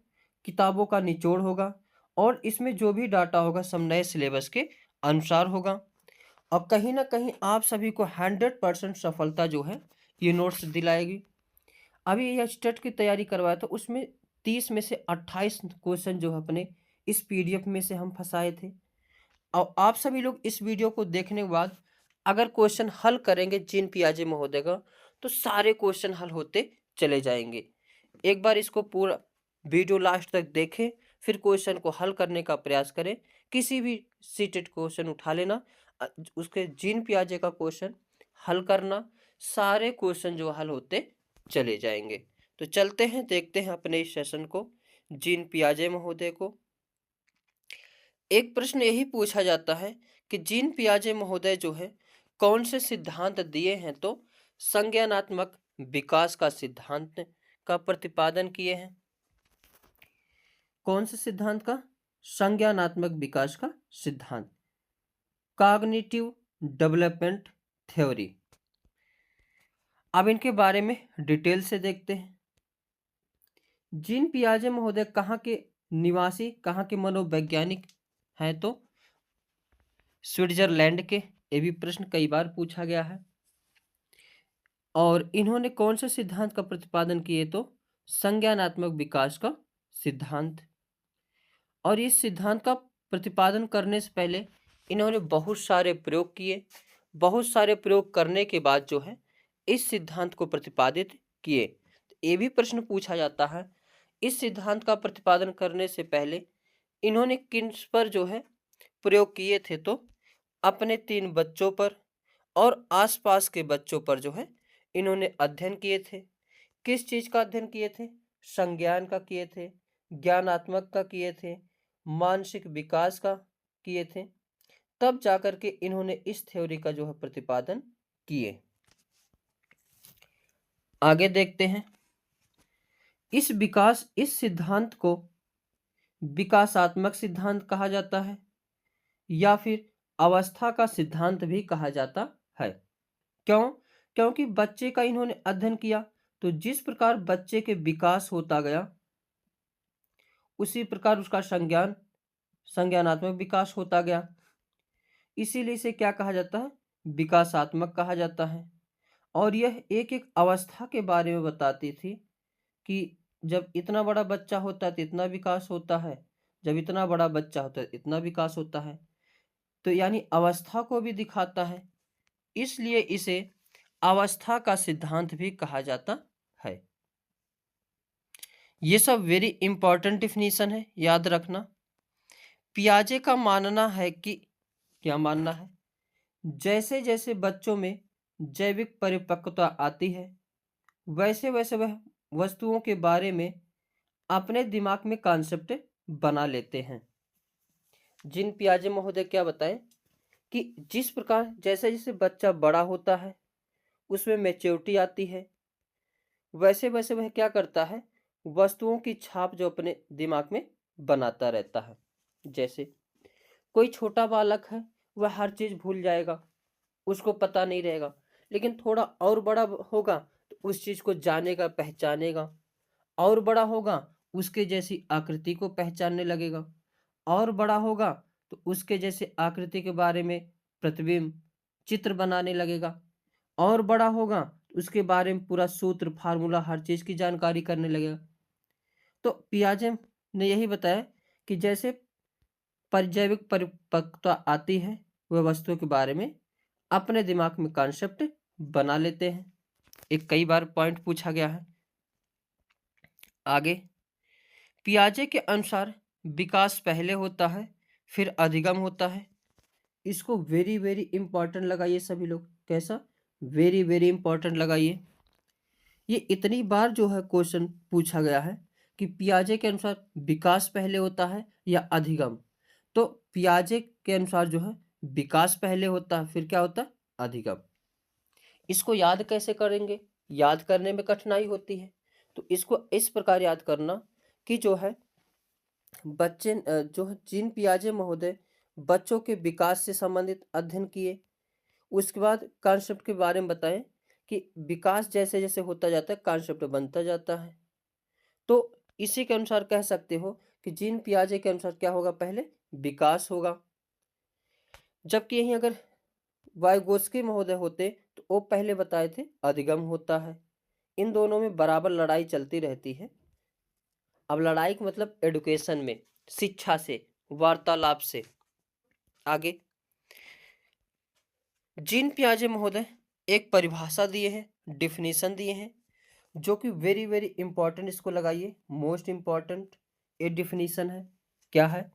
किताबों का निचोड़ होगा। और इसमें जो भी डाटा होगा सब नए सिलेबस के अनुसार होगा। और कहीं ना कहीं आप सभी को 100% सफलता जो है ये नोट्स दिलाएगी। अभी यह स्टेट की तैयारी करवाया तो उसमें 30 में से 28 क्वेश्चन जो है अपने इस पीडीएफ में से हम फंसाए थे। और आप सभी लोग इस वीडियो को देखने के बाद अगर क्वेश्चन हल करेंगे जीन पियाजे महोदय का, तो सारे क्वेश्चन हल होते चले जाएंगे। एक बार इसको पूरा वीडियो लास्ट तक देखें, फिर क्वेश्चन को हल करने का प्रयास करें। किसी भी सीटेड क्वेश्चन उठा लेना, उसके जीन पियाजे का क्वेश्चन हल करना, सारे क्वेश्चन जो हल होते चले जाएंगे। तो चलते हैं, देखते हैं अपने इस सेशन को। जीन पियाजे महोदय को एक प्रश्न यही पूछा जाता है कि जीन पियाजे महोदय जो है कौन से सिद्धांत दिए हैं, तो संज्ञानात्मक विकास का सिद्धांत का प्रतिपादन किए हैं। कौन से सिद्धांत का? संज्ञानात्मक विकास का सिद्धांत, कॉग्निटिव डेवलपमेंट थ्योरी। अब इनके बारे में डिटेल से देखते हैं। जीन पियाजे महोदय कहाँ के निवासी, कहाँ के मनोवैज्ञानिक हैं, तो स्विट्जरलैंड के। ये भी प्रश्न कई बार पूछा गया है। और इन्होंने कौन से सिद्धांत का प्रतिपादन किए, तो संज्ञानात्मक विकास का सिद्धांत। और इस सिद्धांत का प्रतिपादन करने से पहले इन्होंने बहुत सारे प्रयोग किए। बहुत सारे प्रयोग करने के बाद जो है इस सिद्धांत को प्रतिपादित किए। ये भी प्रश्न पूछा जाता है, इस सिद्धांत का प्रतिपादन करने से पहले इन्होंने किन पर जो है प्रयोग किए थे, तो अपने 3 बच्चों पर और आसपास के बच्चों पर जो है इन्होंने अध्ययन किए थे। किस चीज का अध्ययन किए थे? संज्ञान का किए थे, ज्ञानात्मक का किए थे, मानसिक विकास का किए थे। तब जाकर के इन्होंने इस थ्योरी का जो है प्रतिपादन किए। आगे देखते हैं। इस सिद्धांत को विकासात्मक सिद्धांत कहा जाता है या फिर अवस्था का सिद्धांत भी कहा जाता है। क्यों? क्योंकि बच्चे का इन्होंने अध्ययन किया, तो जिस प्रकार बच्चे के विकास होता गया उसी प्रकार उसका संज्ञानात्मक विकास होता गया। इसीलिए इसे क्या कहा जाता है? विकासात्मक कहा जाता है। और यह एक एक अवस्था के बारे में बताती थी कि जब इतना बड़ा बच्चा होता है तो इतना विकास होता है, जब इतना बड़ा बच्चा होता है इतना विकास होता है। तो यानी अवस्था को भी दिखाता है, इसलिए इसे अवस्था का सिद्धांत भी कहा जाता है। ये सब वेरी इंपॉर्टेंट डिफिनीशन है, याद रखना। पियाजे का मानना है कि, क्या मानना है, जैसे जैसे बच्चों में जैविक परिपक्वता आती है वैसे वैसे वह वस्तुओं के बारे में अपने दिमाग में कॉन्सेप्ट बना लेते हैं। जीन पियाजे महोदय क्या बताएं कि जिस प्रकार जैसे जैसे बच्चा बड़ा होता है उसमें मैच्योरिटी आती है, वैसे वैसे वह क्या करता है, वस्तुओं की छाप जो अपने दिमाग में बनाता रहता है। जैसे कोई छोटा बालक है, वह हर चीज भूल जाएगा, उसको पता नहीं रहेगा, लेकिन थोड़ा और बड़ा होगा तो उस चीज को जानेगा, पहचानेगा। और बड़ा होगा उसके जैसी आकृति को पहचानने लगेगा, और बड़ा होगा तो उसके जैसे आकृति के बारे में प्रतिबिंब चित्र बनाने लगेगा, और बड़ा होगा तो उसके बारे में पूरा सूत्र फार्मूला हर चीज की जानकारी करने लगेगा। तो पियाजे ने यही बताया कि जैसे जैविक परिपक्वता आती है वह वस्तुओं के बारे में अपने दिमाग में कॉन्सेप्ट बना लेते हैं। एक कई बार पॉइंट पूछा गया है। आगे, पियाजे के अनुसार विकास पहले होता है फिर अधिगम होता है। इसको वेरी वेरी इंपॉर्टेंट लगाइए सभी लोग। कैसा? वेरी वेरी इंपॉर्टेंट लगाइए। ये इतनी बार जो है क्वेश्चन पूछा गया है कि पियाजे के अनुसार विकास पहले होता है या अधिगम। तो पियाजे के अनुसार जो है विकास पहले होता है फिर क्या होता है? अधिगम। इसको याद कैसे करेंगे? याद करने में कठिनाई होती है, तो इसको इस प्रकार याद करना कि जो है बच्चे जो है जीन पियाजे महोदय बच्चों के विकास से संबंधित अध्ययन किए, उसके बाद कॉन्सेप्ट के बारे में बताएं कि विकास जैसे जैसे होता जाता है कॉन्सेप्ट बनता जाता है। तो इसी के अनुसार कह सकते हो कि जीन पियाजे के अनुसार क्या होगा? पहले विकास होगा। जबकि यहीं अगर वाइगोत्स्की महोदय होते तो वो पहले बताए थे अधिगम होता है। इन दोनों में बराबर लड़ाई चलती रहती है। अब लड़ाई का मतलब एडुकेशन में, शिक्षा से, वार्तालाप से। आगे, जीन पियाजे महोदय एक परिभाषा दिए हैं डिफिनीशन दिए हैं जो कि वेरी वेरी इंपॉर्टेंट, इसको लगाइए, मोस्ट इंपॉर्टेंट ये डिफिनीशन है। क्या है?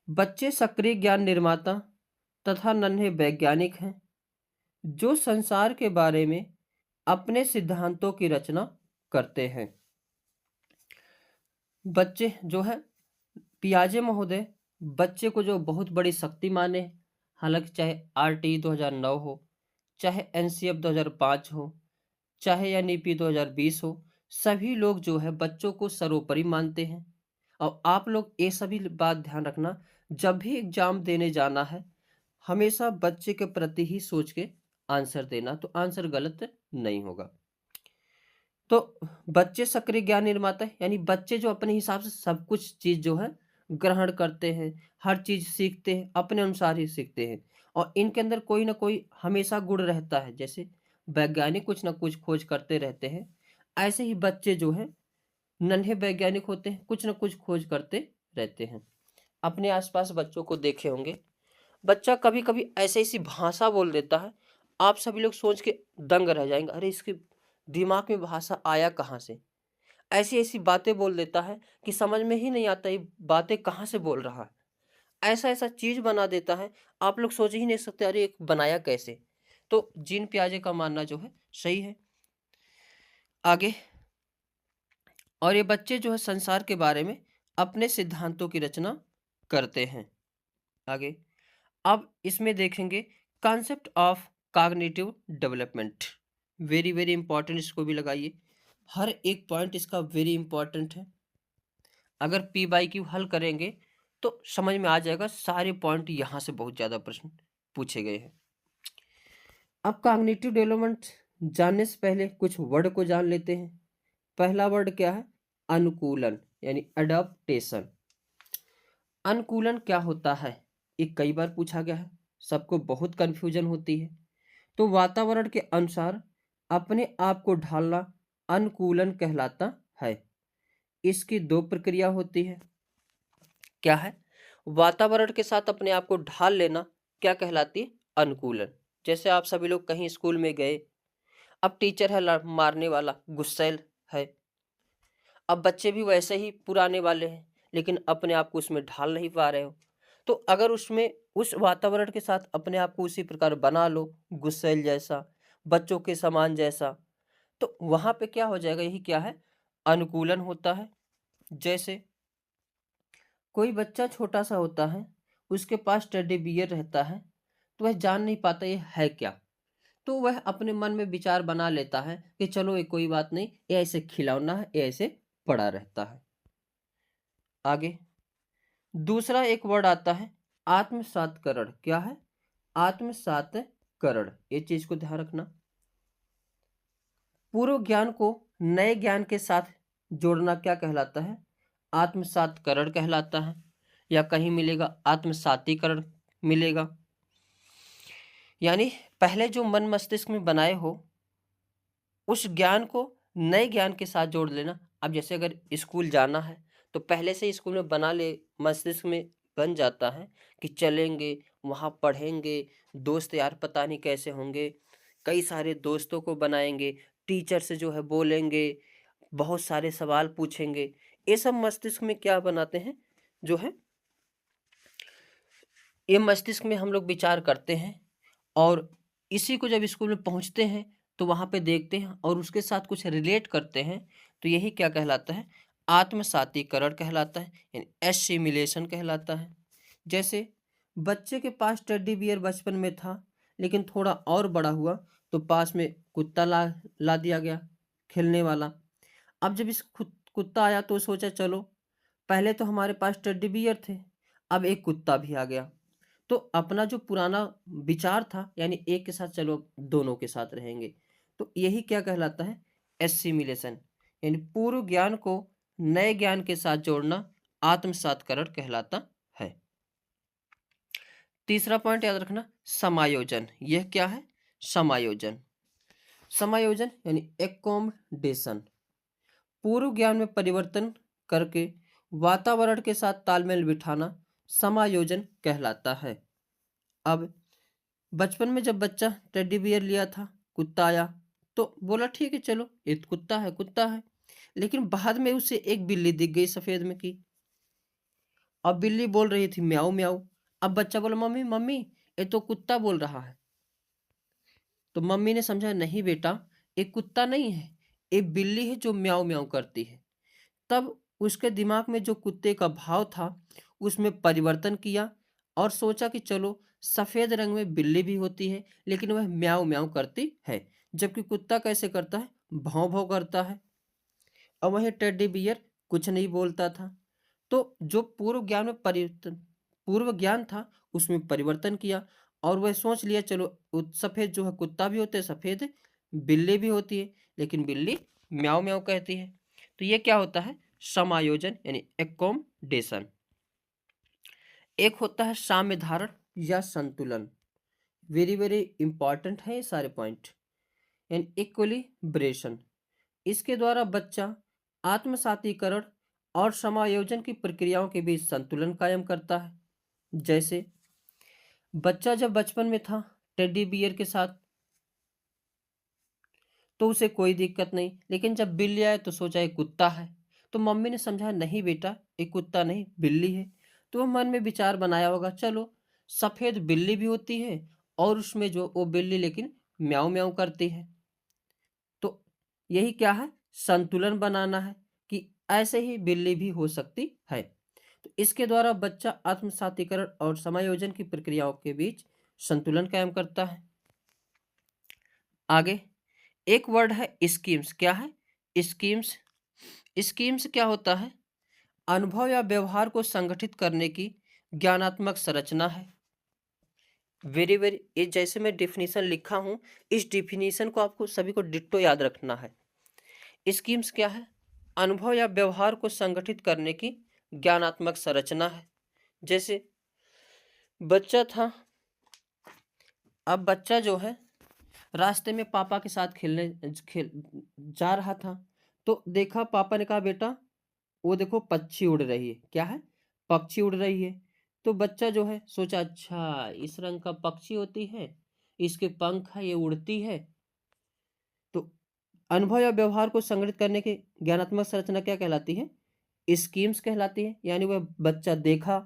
बच्चे सक्रिय ज्ञान निर्माता तथा नन्हे वैज्ञानिक हैं जो संसार के बारे में अपने सिद्धांतों की रचना करते हैं। बच्चे जो है, पियाजे महोदय बच्चे को जो बहुत बड़ी शक्ति माने, हालांकि चाहे आरटी 2009 हो, चाहे एनसीएफ 2005 हो, चाहे या नीपी 2020 हो, सभी लोग जो है बच्चों को सर्वोपरि मानते हैं। और आप लोग ये सभी बात ध्यान रखना, जब भी एग्जाम देने जाना है हमेशा बच्चे के प्रति ही सोच के आंसर देना, तो आंसर गलत नहीं होगा। तो बच्चे सक्रिय ज्ञान निर्माता है, यानी बच्चे जो अपने हिसाब से सब कुछ चीज जो है ग्रहण करते हैं, हर चीज सीखते हैं, अपने अनुसार ही सीखते हैं। और इनके अंदर कोई ना कोई हमेशा गुण रहता है, जैसे वैज्ञानिक कुछ ना कुछ खोज करते रहते हैं, ऐसे ही बच्चे जो है नन्हे वैज्ञानिक होते हैं, कुछ ना कुछ खोज करते रहते हैं। अपने आसपास बच्चों को देखे होंगे, बच्चा कभी कभी ऐसे ऐसी भाषा बोल देता है, आप सभी लोग सोच के दंग रह जाएंगे, अरे इसके दिमाग में भाषा आया कहाँ से। ऐसी ऐसी बातें बोल देता है कि समझ में ही नहीं आता ये बातें कहाँ से बोल रहा है। ऐसा ऐसा चीज बना देता है, आप लोग सोच ही नहीं सकते अरे ये बनाया कैसे। तो जीन पियाजे का मानना जो है सही है। आगे, और ये बच्चे जो है संसार के बारे में अपने सिद्धांतों की रचना करते हैं। आगे, अब इसमें देखेंगे concept of cognitive development, very very important, इसको भी लगाइए, हर एक पॉइंट इसका वेरी इंपॉर्टेंट है। अगर पी बाई क्यू हल करेंगे तो समझ में आ जाएगा, सारे पॉइंट यहाँ से बहुत ज़्यादा प्रश्न पूछे गए हैं। अब कॉग्निटिव डेवलपमेंट जानने से पहले कुछ वर्ड को जान लेते हैं। पहला वर्ड क्या है? अनुकूलन, यानी अडॉप्टेशन। अनुकूलन क्या होता है, ये कई बार पूछा गया है, सबको बहुत कंफ्यूजन होती है। तो वातावरण के अनुसार अपने आप को ढालना अनुकूलन कहलाता है। इसकी दो प्रक्रिया होती है। क्या है? वातावरण के साथ अपने आप को ढाल लेना क्या कहलाती है? अनुकूलन। जैसे आप सभी लोग कहीं स्कूल में गए, अब टीचर है मारने वाला, गुस्सैल है, अब बच्चे भी वैसे ही पुराने वाले हैं, लेकिन अपने आप को उसमें ढाल नहीं पा रहे हो। तो अगर उसमें उस वातावरण के साथ अपने आप को उसी प्रकार बना लो, गुस्सैल जैसा, बच्चों के समान जैसा, तो वहां पे क्या हो जाएगा? यही क्या है? अनुकूलन होता है। जैसे कोई बच्चा छोटा सा होता है, उसके पास टेडी बियर रहता है, तो वह जान नहीं पाता ये है क्या, तो वह अपने मन में विचार बना लेता है कि चलो ये कोई बात नहीं, ये ऐसे खिलौना है, ये ऐसे पड़ा रहता है। आगे, दूसरा एक वर्ड आता है आत्मसातकरण। क्या है? आत्मसातकरण, ये चीज को ध्यान रखना। पूर्व ज्ञान को नए ज्ञान के साथ जोड़ना क्या कहलाता है? आत्मसातकरण कहलाता है, या कहीं मिलेगा आत्मसातीकरण मिलेगा। यानी पहले जो मन मस्तिष्क में बनाए हो उस ज्ञान को नए ज्ञान के साथ जोड़ लेना। अब जैसे अगर स्कूल जाना है तो पहले से ही स्कूल में बना ले, मस्तिष्क में बन जाता है कि चलेंगे वहाँ पढ़ेंगे, दोस्त यार पता नहीं कैसे होंगे, कई सारे दोस्तों को बनाएंगे, टीचर से जो है बोलेंगे, बहुत सारे सवाल पूछेंगे। ये सब मस्तिष्क में क्या बनाते हैं, जो है ये मस्तिष्क में हम लोग विचार करते हैं, और इसी को जब स्कूल में पहुंचते हैं तो वहां पे देखते हैं और उसके साथ कुछ रिलेट करते हैं, तो यही क्या कहलाता है? आत्मसातीकरण कहलाता है, यानी एसिमिलेशन कहलाता है। जैसे बच्चे के पास टेडी बियर बचपन में था, लेकिन थोड़ा और बड़ा हुआ तो पास में कुत्ता ला ला दिया गया खेलने वाला। अब जब इस कुत्ता आया तो सोचा चलो, पहले तो हमारे पास टेडी बियर थे, अब एक कुत्ता भी आ गया, तो अपना जो पुराना विचार था, यानी एक के साथ चलो दोनों के साथ रहेंगे, तो यही क्या कहलाता है? एसिमिलेशन, यानी पूर्व ज्ञान को नए ज्ञान के साथ जोड़ना आत्मसातकरण कहलाता है। तीसरा पॉइंट याद रखना, समायोजन। यह क्या है? समायोजन। समायोजन यानी एकोमोडेशन, पूर्व ज्ञान में परिवर्तन करके वातावरण के साथ तालमेल बिठाना समायोजन कहलाता है। अब बचपन में जब बच्चा टेडी बियर लिया था, कुत्ता आया, तो बोला ठीक है चलो, ये तो कुत्ता है, कुत्ता है। लेकिन बाद में उसे एक बिल्ली दिख गई सफेद में की। अब बिल्ली बोल रही थी म्याऊं म्याऊं। अब बच्चा बोला मम्मी मम्मी, ये तो कुत्ता बोल रहा है। तो मम्मी ने समझा नहीं बेटा, ये कुत्ता नहीं है, ये बिल्ली है जो म्याऊं म्याऊं करती है। तब उसके दिमाग में जो कुत्ते का भाव था उसमें परिवर्तन किया और सोचा कि चलो, सफेद रंग में बिल्ली भी होती है लेकिन वह म्याऊं म्याऊं करती है, जबकि कुत्ता कैसे करता है, भौं भौं करता है। और वहीं टेडी बियर कुछ नहीं बोलता था। तो जो पूर्व ज्ञान था उसमें परिवर्तन किया और वह सोच लिया चलो, सफेद जो है कुत्ता भी होते हैं, सफेद बिल्ली भी होती है, लेकिन बिल्ली म्याऊं म्याऊं कहती है। तो ये क्या होता है, समायोजन यानी एकोमोडेशन। एक होता है साम्य धारण या संतुलन। वेरी वेरी इंपॉर्टेंट है ये सारे पॉइंट। यानी इक्विलिब्रेशन, इसके द्वारा बच्चा आत्मसातीकरण और समायोजन की प्रक्रियाओं के बीच संतुलन कायम करता है। जैसे बच्चा जब बचपन में था टेडी बियर के साथ तो उसे कोई दिक्कत नहीं, लेकिन जब बिल्ली आए तो सोचा ये कुत्ता है। तो मम्मी ने समझाया नहीं बेटा, ये कुत्ता नहीं बिल्ली है। तो वह मन में विचार बनाया होगा चलो, सफेद बिल्ली भी होती है और उसमें जो वो बिल्ली लेकिन म्याऊं म्याऊं करती है। तो यही क्या है, संतुलन बनाना है कि ऐसे ही बिल्ली भी हो सकती है। तो इसके द्वारा बच्चा आत्मसातीकरण और समायोजन की प्रक्रियाओं के बीच संतुलन कायम करता है। आगे एक वर्ड है स्कीम्स। क्या है, स्कीम्स। स्कीम्स क्या होता है, अनुभव या व्यवहार को संगठित करने की ज्ञानात्मक संरचना है। वेरी वेरी, ये जैसे मैं डिफिनीशन लिखा हूं, इस डिफिनीशन को आपको सभी को डिट्टो याद रखना है। स्कीम्स क्या है, अनुभव या व्यवहार को संगठित करने की ज्ञानात्मक संरचना है। जैसे बच्चा था, अब बच्चा जो है रास्ते में पापा के साथ खेल जा रहा था। तो देखा, पापा ने कहा बेटा वो देखो पक्षी उड़ रही है। क्या है, पक्षी उड़ रही है। तो बच्चा जो है सोचा अच्छा इस रंग का पक्षी होती है, इसके पंख है, ये उड़ती है। तो अनुभव या व्यवहार को संगठित करने की ज्ञानात्मक संरचना क्या कहलाती है, स्कीम्स कहलाती है। यानी वह बच्चा देखा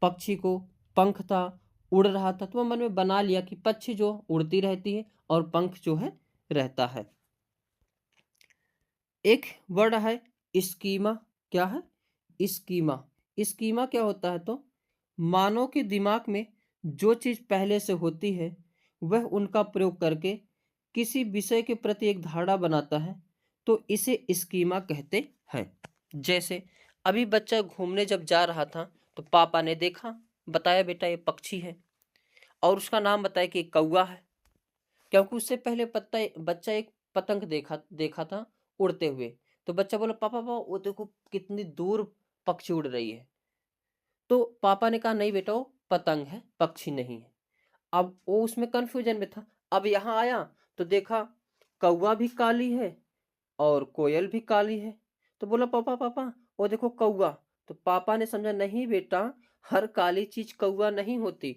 पक्षी को, पंख था, उड़ रहा था, तो वह मन में बना लिया कि पक्षी जो उड़ती रहती है और पंख जो है रहता है। एक वर्ड है स्कीमा। क्या है, स्कीमा। स्कीमा क्या होता है, तो मानव के दिमाग में जो चीज पहले से होती है वह उनका प्रयोग करके किसी विषय के प्रति एक धारणा बनाता है, तो इसे स्कीमा कहते हैं। जैसे अभी बच्चा घूमने जब जा रहा था तो पापा ने देखा, बताया बेटा ये पक्षी है और उसका नाम बताया कि कौवा है, क्योंकि उससे पहले बच्चा एक पतंग देखा देखा था उड़ते हुए। तो बच्चा बोला पापा पापा वो देखो कितनी दूर पक्षी उड़ रही है। तो पापा ने कहा नहीं बेटा वो पतंग है, पक्षी नहीं है। अब वो उसमें कंफ्यूजन में था। अब यहाँ आया तो देखा कौवा भी काली है और कोयल भी काली है। तो बोला पापा पापा वो देखो कौवा। तो पापा ने समझा नहीं बेटा, हर काली चीज कौवा नहीं होती।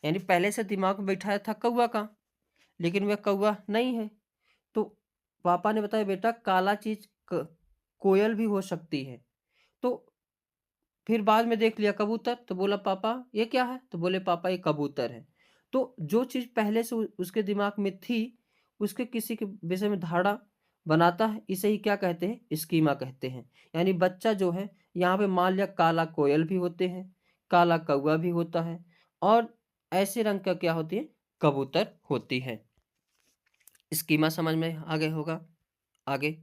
यानी पहले से दिमाग में बैठाया था कौवा का, लेकिन वह कौवा नहीं है। तो पापा ने बताया बेटा काला चीज कोयल भी हो सकती है। तो फिर बाद में देख लिया कबूतर, तो बोला पापा ये क्या है, तो बोले पापा ये कबूतर है। तो जो चीज पहले से उसके दिमाग में थी उसके किसी के विषय में धारणा बनाता है, इसे ही क्या कहते हैं, स्कीमा कहते हैं। यानी बच्चा जो है यहाँ पे मान लिया काला कोयल भी होते हैं, काला कौवा भी होता है और ऐसे रंग का क्या होती है, कबूतर होती है। स्कीमा समझ में आ गया होगा। आगे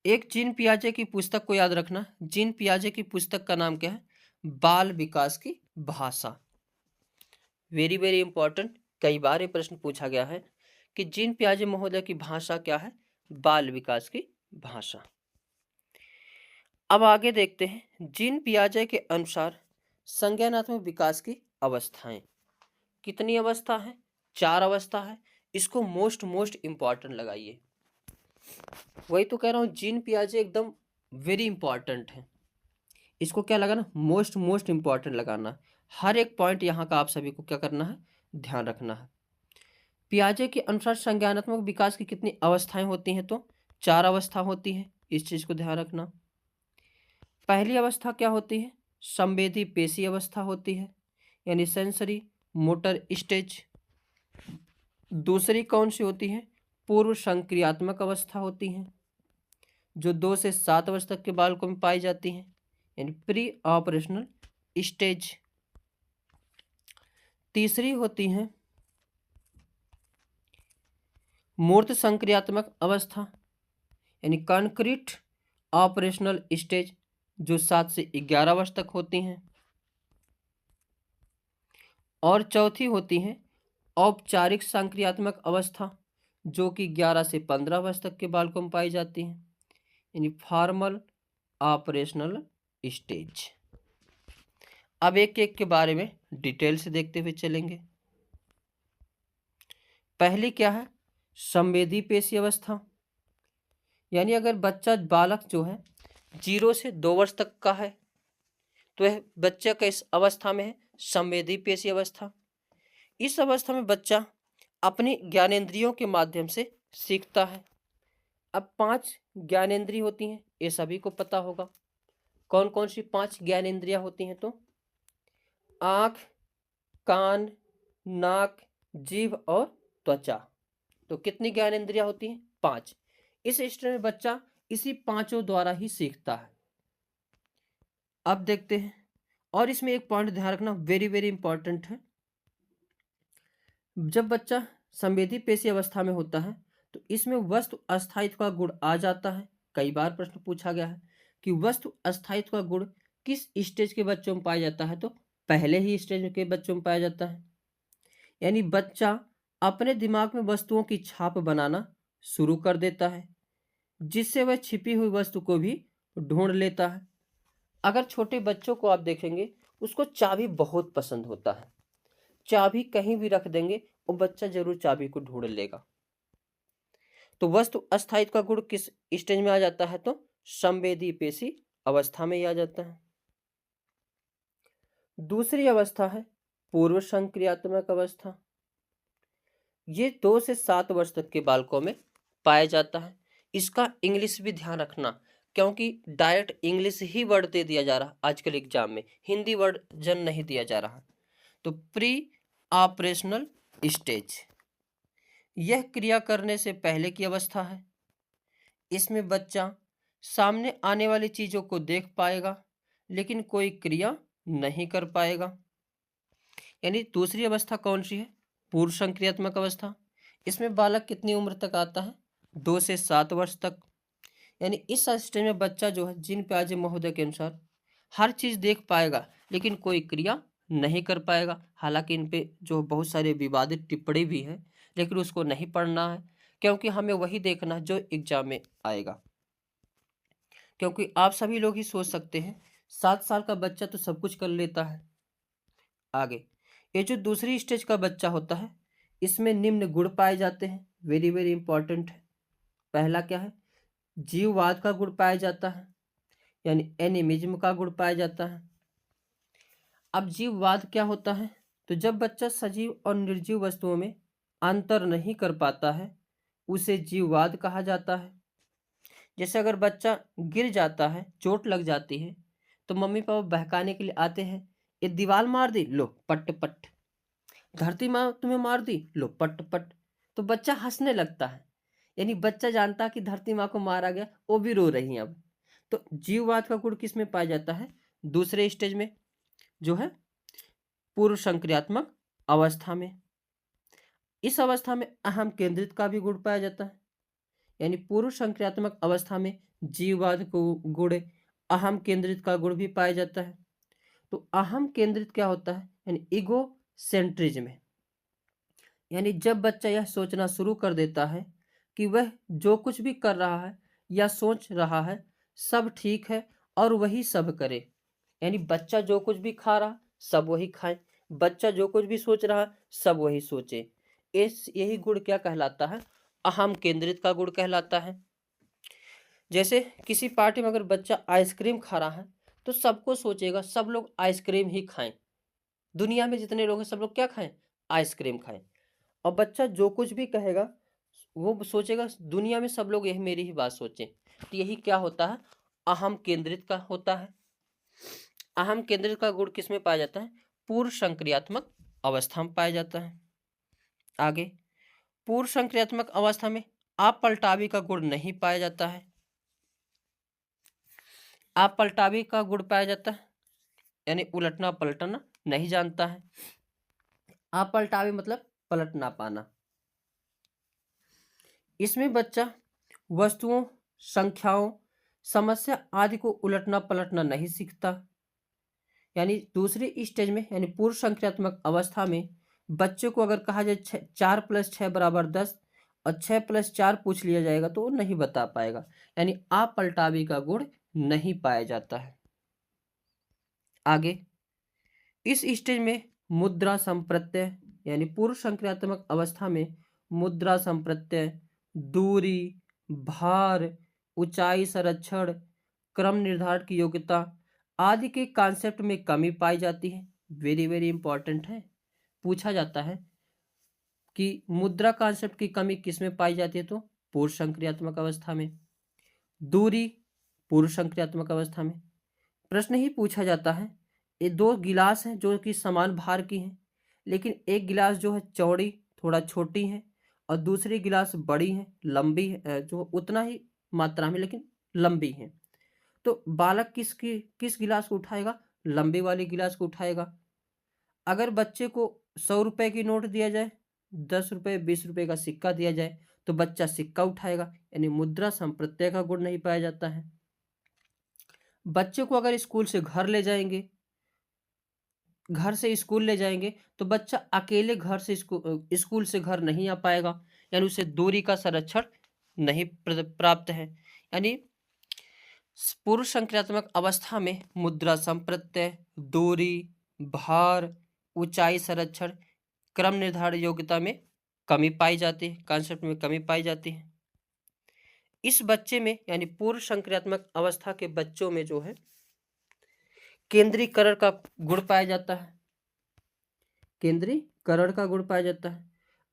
एक जीन पियाजे की पुस्तक को याद रखना। जीन पियाजे की पुस्तक का नाम क्या है, बाल विकास की भाषा। वेरी वेरी इंपॉर्टेंट, कई बार ये प्रश्न पूछा गया है कि जीन पियाजे महोदय की भाषा क्या है, बाल विकास की भाषा। अब आगे देखते हैं, जीन पियाजे के अनुसार संज्ञानात्मक विकास की अवस्थाएं कितनी अवस्था है, 4 अवस्था है। इसको मोस्ट मोस्ट इंपॉर्टेंट लगाइए। वही तो कह रहा हूँ, जीन पियाजे एकदम वेरी इंपॉर्टेंट है। इसको क्या लगाना, मोस्ट मोस्ट इंपॉर्टेंट लगाना। हर एक पॉइंट यहाँ का आप सभी को क्या करना है, ध्यान रखना है। पियाजे के अनुसार संज्ञानात्मक विकास की कितनी अवस्थाएं होती हैं? तो 4 अवस्था होती है, इस चीज को ध्यान रखना। पहली अवस्था क्या होती है? संवेदी पेशी अवस्था होती है, यानी सेंसरी मोटर स्टेज। दूसरी कौन सी होती है? पूर्व संक्रियात्मक अवस्था होती है, जो 2 से 7 वर्ष तक के बालकों में पाई जाती है, यानी प्री ऑपरेशनल स्टेज। तीसरी होती है मूर्त संक्रियात्मक अवस्था, यानी कॉन्क्रीट ऑपरेशनल स्टेज, जो 7 से 11 वर्ष तक होती हैं। और चौथी होती है औपचारिक संक्रियात्मक अवस्था, जो कि 11 से 15 वर्ष तक के बालकों में पाई जाती है, यानी फॉर्मल ऑपरेशनल स्टेज। अब एक एक के बारे में डिटेल से देखते हुए चलेंगे। पहली क्या है? संवेदी पेशी अवस्था, यानी अगर बच्चा बालक जो है 0 से 2 वर्ष तक का है तो वह बच्चा किस अवस्था में है? संवेदी पेशी अवस्था। इस अवस्था में बच्चा अपनी ज्ञानेंद्रियों के माध्यम से सीखता है। अब 5 ज्ञानेंद्रिय होती हैं, ये सभी को पता होगा। कौन कौन सी 5 ज्ञानेंद्रियां होती हैं? तो आँख, कान, नाक, जीभ और त्वचा। तो कितनी ज्ञानेंद्रियां होती हैं? 5। इस स्टेज में बच्चा इसी 5 द्वारा ही सीखता है। अब देखते हैं, और इसमें एक पॉइंट ध्यान रखना, वेरी वेरी इंपॉर्टेंट है। जब बच्चा संवेदी पेशी अवस्था में होता है तो इसमें वस्तु अस्थायित्व का गुण आ जाता है। कई बार प्रश्न पूछा गया है कि वस्तु अस्थायित्व का गुण किस स्टेज के बच्चों में पाया जाता है? तो पहले ही स्टेज के बच्चों में पाया जाता है, यानी बच्चा अपने दिमाग में वस्तुओं की छाप बनाना शुरू कर देता है, जिससे वह छिपी हुई वस्तु को भी ढूंढ लेता है। अगर छोटे बच्चों को आप देखेंगे, उसको चाबी बहुत पसंद होता है। चाबी कहीं भी रख देंगे, वो बच्चा जरूर चाबी को ढूंढ लेगा। तो वस्तु अस्थायित्व का गुण किस स्टेज में आ जाता है? तो संवेदी पेशी अवस्था में ही आ जाता है। दूसरी अवस्था है पूर्व संक्रियात्मक अवस्था। ये 2 से 7 वर्ष तक के बालकों में पाया जाता है। इसका इंग्लिश भी ध्यान रखना, क्योंकि डायरेक्ट इंग्लिश ही वर्ड दे दिया जा रहा आजकल एग्जाम में, हिंदी वर्जन नहीं दिया जा रहा। तो प्री ऑपरेशनल स्टेज, यह क्रिया करने से पहले की अवस्था है। इसमें बच्चा सामने आने वाली चीजों को देख पाएगा, लेकिन कोई क्रिया नहीं कर पाएगा। यानी दूसरी अवस्था कौन सी है? पूर्व संक्रियात्मक अवस्था। इसमें बालक कितनी उम्र तक आता है? 2 से 7 वर्ष तक। यानी इस स्टेज में बच्चा जो है जिन पियाजे महोदय के अनुसार हर चीज देख पाएगा, लेकिन कोई क्रिया नहीं कर पाएगा। हालांकि इन पे जो बहुत सारे विवादित टिप्पणी भी है, लेकिन उसको नहीं पढ़ना है, क्योंकि हमें वही देखना है जो एग्जाम में आएगा। क्योंकि आप सभी लोग ही सोच सकते हैं 7 साल का बच्चा तो सब कुछ कर लेता है। आगे, ये जो दूसरी स्टेज का बच्चा होता है, इसमें निम्न गुण पाए जाते हैं, वेरी वेरी इंपॉर्टेंट है। पहला क्या है? जीववाद का गुण पाया जाता है, यानी एनिमिज्म का गुण पाया जाता है। अब जीववाद क्या होता है? तो जब बच्चा सजीव और निर्जीव वस्तुओं में अंतर नहीं कर पाता है, उसे जीववाद कहा जाता है। जैसे अगर बच्चा गिर जाता है, चोट लग जाती है, तो मम्मी पापा बहकाने के लिए आते हैं, ये दीवार मार दी, लो पट पट, धरती माँ तुम्हें मार दी, लो पट पट। तो बच्चा हंसने लगता है, यानी बच्चा जानता है कि धरती माँ को मारा गया, वो भी रो रही है अब। तो जीववाद का गुण किस में पाया जाता है? दूसरे स्टेज में, जो है पूर्व संक्रियात्मक अवस्था में। इस अवस्था में अहम केंद्रित का भी गुण पाया जाता है, यानी पूर्व संक्रियात्मक अवस्था में जीववाद को गुण, अहम केंद्रित का गुण भी पाया जाता है। तो अहम केंद्रित क्या होता है? यानी ईगो सेंट्रिज्म, यानी जब बच्चा यह सोचना शुरू कर देता है कि वह जो कुछ भी कर रहा है या सोच रहा है सब ठीक है और वही सब करे। यानी बच्चा जो कुछ भी खा रहा सब वही खाए, बच्चा जो कुछ भी सोच रहा सब वही सोचे। यही गुण क्या कहलाता है? अहम केंद्रित का गुण कहलाता है। जैसे किसी पार्टी में अगर बच्चा आइसक्रीम खा रहा है तो सबको सोचेगा सब लोग आइसक्रीम ही खाएं, दुनिया में जितने लोग हैं सब लोग क्या खाएं? आइसक्रीम खाएं। और बच्चा जो कुछ भी कहेगा वो सोचेगा दुनिया में सब लोग यही मेरी ही बात सोचें। तो यही क्या होता है, अहम केंद्रित का होता है। अहम केंद्रित का गुण किस में पाया जाता है, पूर्व संक्रियात्मक अवस्था में पाया जाता है। आगे, पूर्व संक्रियात्मक अवस्था में अपलटावी का गुण नहीं पाया जाता है। अपलटावी का गुण पाया जाता है यानी उलटना पलटना नहीं जानता है। अपलटावी मतलब पलट ना पाना। इसमें बच्चा वस्तुओं, संख्याओं, समस्या आदि को उलटना पलटना नहीं सीखता। यानी दूसरे स्टेज में यानी पूर्व संक्रियात्मक अवस्था में बच्चे को अगर कहा जाए 4+6 = 10 और 6+4 पूछ लिया जाएगा तो वो नहीं बता पाएगा, यानी अपलटावी का गुण नहीं पाया जाता है। आगे, इस स्टेज में मुद्रा संप्रत्यय यानी पूर्व संक्रियात्मक अवस्था में मुद्रा संप्रत्यय, दूरी, भार, ऊंचाई संरक्षण, क्रम निर्धारण की योग्यता आदि के कॉन्सेप्ट में कमी पाई जाती है। वेरी वेरी इंपॉर्टेंट है, पूछा जाता है कि मुद्रा कॉन्सेप्ट की कमी किस में पाई जाती है, तो पूर्व संक्रियात्मक अवस्था में। दूरी पूर्व संक्रियात्मक अवस्था में। प्रश्न ही पूछा जाता है, ये दो गिलास हैं जो कि समान भार की हैं, लेकिन एक गिलास जो है चौड़ी थोड़ा छोटी है और दूसरी गिलास बड़ी है, लंबी है, जो उतना ही मात्रा में लेकिन लंबी है। तो बालक किस गिलास को उठाएगा, लंबी वाली गिलास को उठाएगा। अगर बच्चे को 100 रुपए की नोट दिया जाए, 10 रुपए 20 रुपए का सिक्का दिया जाए तो बच्चा सिक्का उठाएगा, यानी मुद्रा संप्रत्यय का गुण नहीं पाया जाता है। बच्चे को अगर स्कूल से घर ले जाएंगे, घर से स्कूल ले जाएंगे तो बच्चा अकेले घर से स्कूल से घर नहीं आ पाएगा, यानी उसे दूरी का संरक्षण नहीं प्राप्त है। यानी पूर्व संक्रियात्मक अवस्था में मुद्रा संप्रत्यय, दूरी, भार, ऊंचाई संरक्षण, क्रम निर्धारण योग्यता में कमी पाई जाती है, कॉन्सेप्ट में कमी पाई जाती है। इस बच्चे में यानी पूर्व संक्रियात्मक अवस्था के बच्चों में जो है केंद्रीकरण का गुण पाया जाता है। केंद्रीकरण का गुण पाया जाता है।